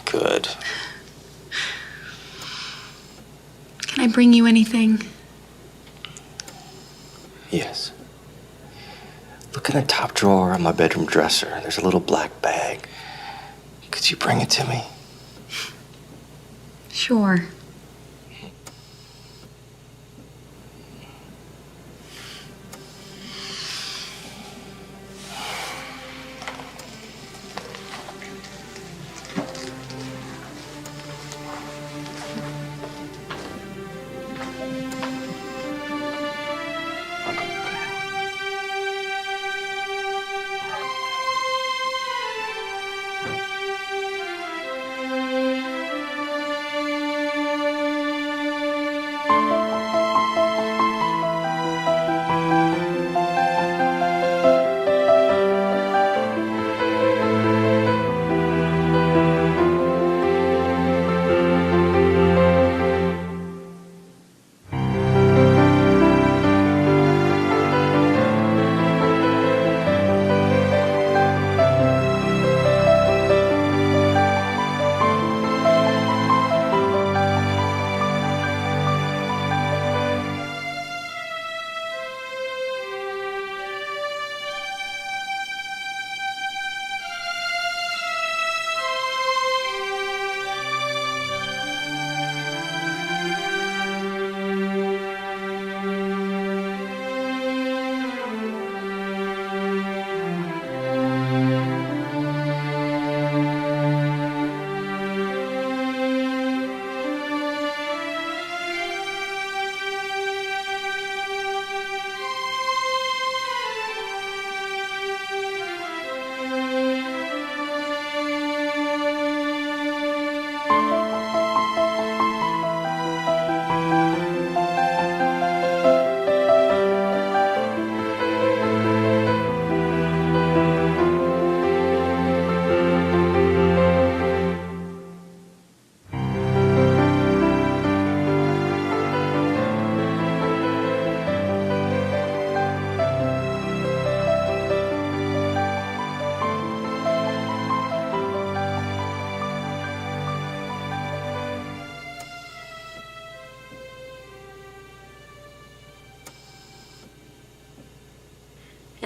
Good. Can I bring you anything? Yes. Look in the top drawer of my bedroom dresser. There's a little black bag. Could you bring it to me? Sure.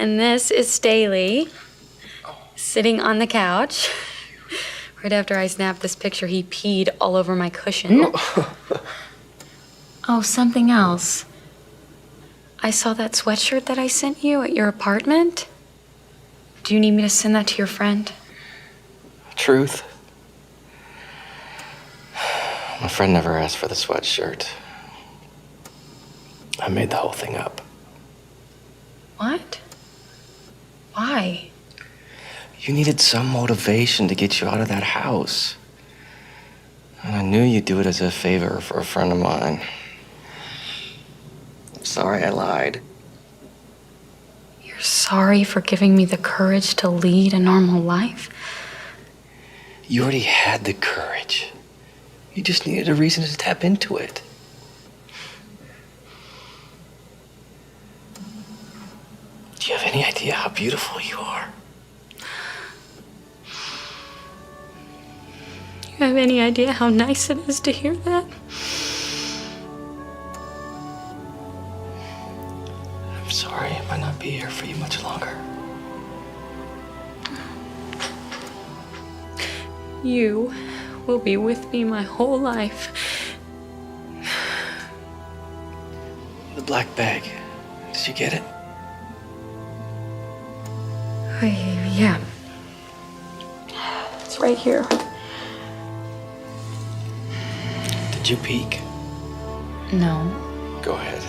And this is Staley sitting on the couch. Right after I snapped this picture, he peed all over my cushion. Oh, something else. I saw that sweatshirt that I sent you at your apartment. Do you need me to send that to your friend? Truth? My friend never asked for the sweatshirt. I made the whole thing up. What? Why? You needed some motivation to get you out of that house. And I knew you'd do it as a favor for a friend of mine. I'm sorry I lied. You're sorry for giving me the courage to lead a normal life? You already had the courage. You just needed a reason to tap into it. Do you have any idea how beautiful you are? You have any idea how nice it is to hear that? I'm sorry I might not be here for you much longer. You will be with me my whole life. The black bag. Did you get it? Yeah. It's right here. Did you peek? No. Go ahead.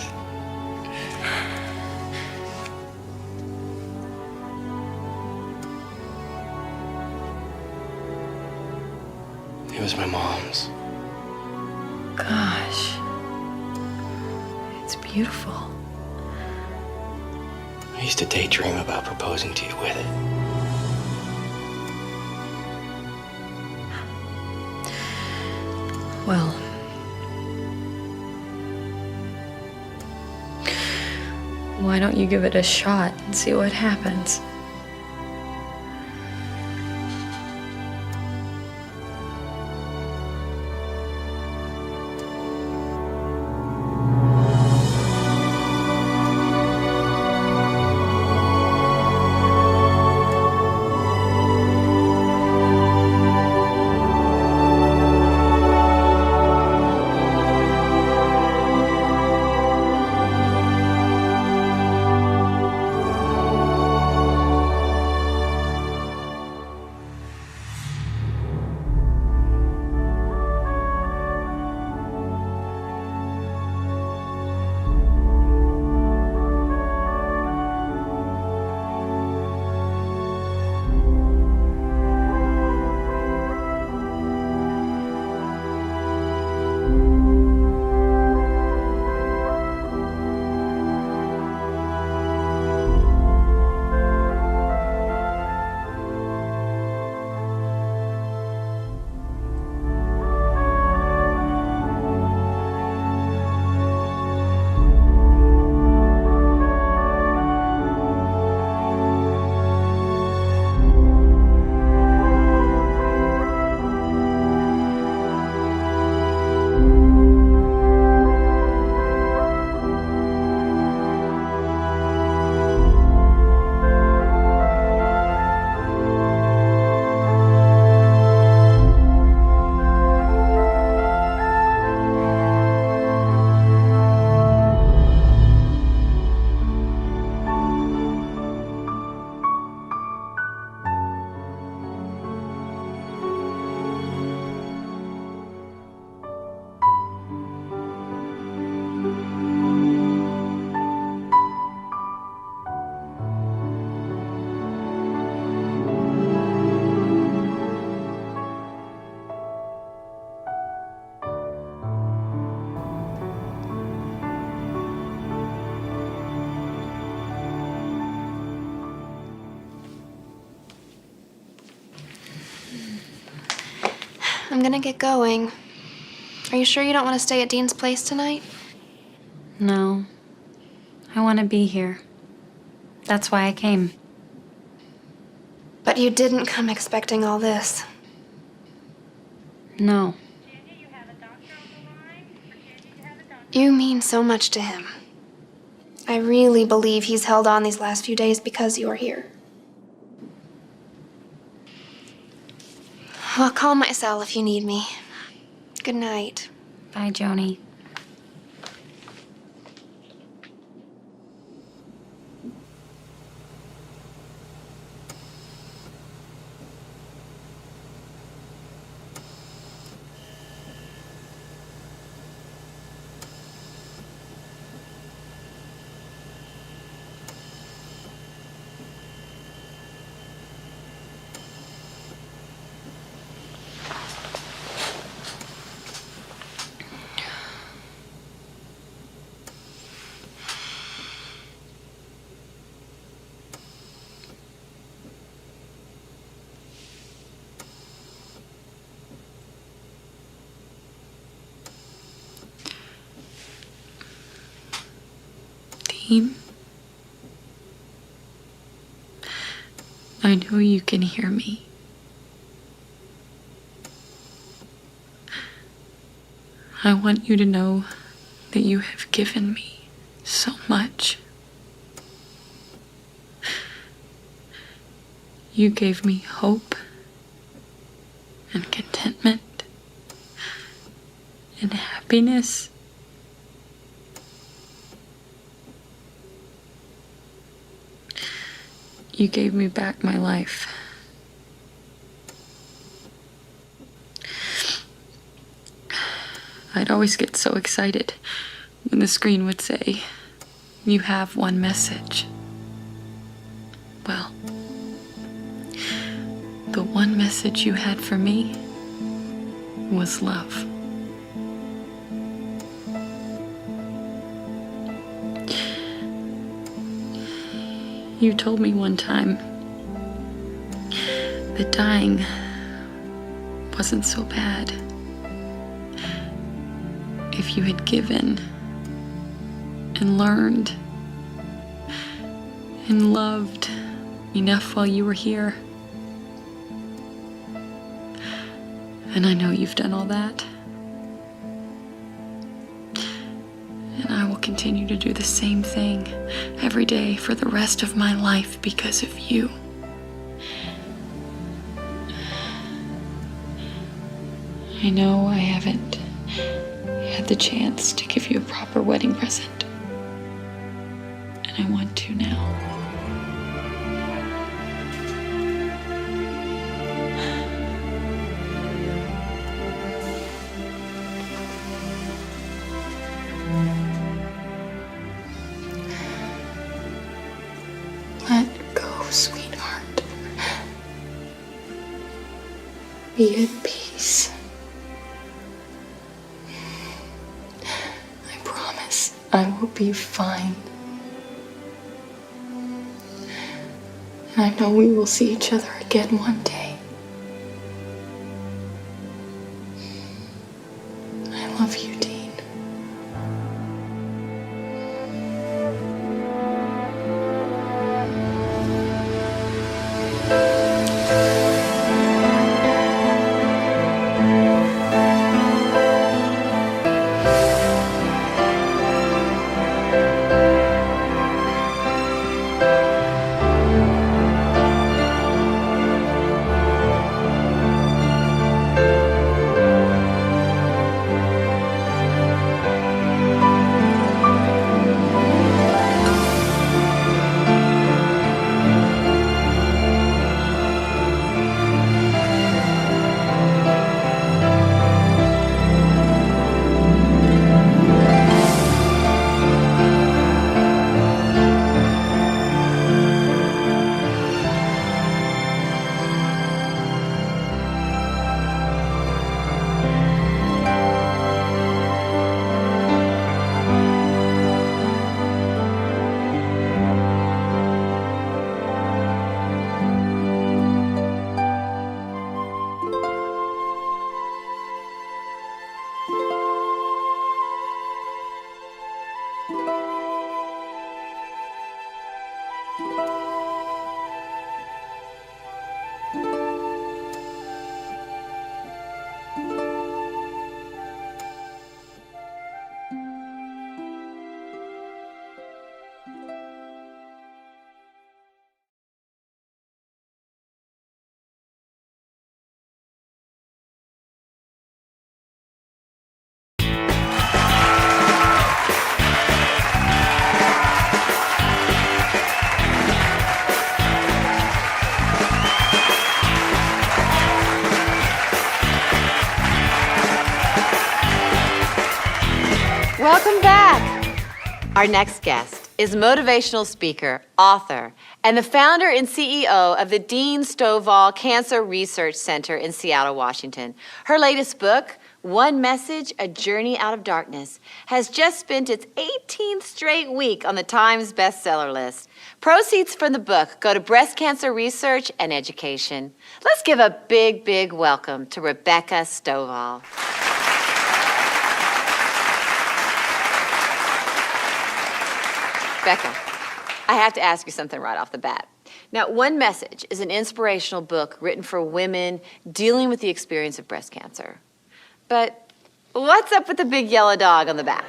It was my mom's. Gosh. It's beautiful. I used to daydream about proposing to you with it. Well, why don't you give it a shot and see what happens? I'm gonna get going. Are you sure you don't want to stay at Dean's place tonight? No. I want to be here. That's why I came. But you didn't come expecting all this. No. You mean so much to him. I really believe he's held on these last few days because you're here. I'll call my cell if you need me. Good night. Bye, Joni. Dean, I know you can hear me. I want you to know that you have given me so much. You gave me hope and contentment and happiness. You gave me back my life. I'd always get so excited when the screen would say, "You have one message." Well, the one message you had for me was love. You told me one time that dying wasn't so bad if you had given and learned and loved enough while you were here. And I know you've done all that. And I will continue to do the same thing every day for the rest of my life because of you. I know I haven't had the chance to give you a proper wedding present. And I want to now. Let go, sweetheart. Be at peace. I promise I will be fine. And I know we will see each other again one day. I love you, Dean. Welcome back. Our next guest is motivational speaker, author, and the founder and CEO of the Dean Stovall Cancer Research Center in Seattle, Washington. Her latest book, One Message, A Journey Out of Darkness, has just spent its 18th straight week on the Times bestseller list. Proceeds from the book go to breast cancer research and education. Let's give a big, big welcome to Rebecca Stovall. Becca, I have to ask you something right off the bat. Now, One Message is an inspirational book written for women dealing with the experience of breast cancer. But what's up with the big yellow dog on the back?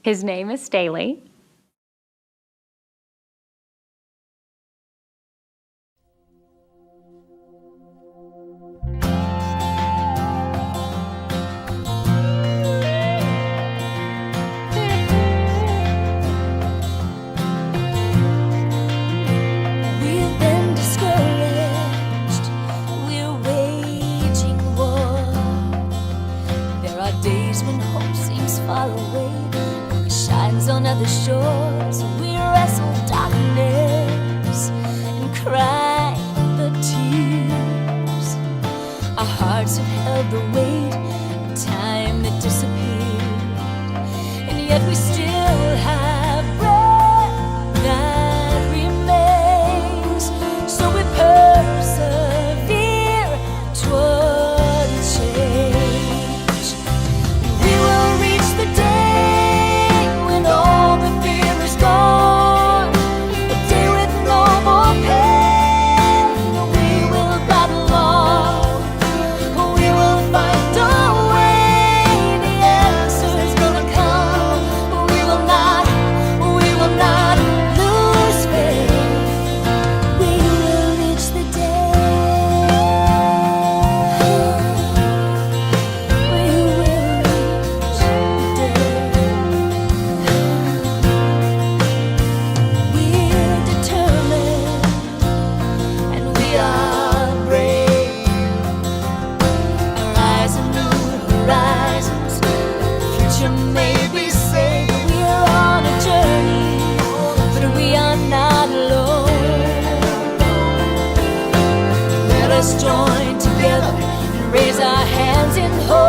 His name is Staley. On other shores, we wrestle darkness and cry the tears. Our hearts have held the weight of time that disappeared, and yet we still have breath that remains. So we persevere toward change. We will reach the day all the fear is gone, a day with no more pain. We will battle on, we will find a way. The answer is gonna come. We will not lose faith. We will reach the day. We will reach the day. Join together and raise our hands in hope.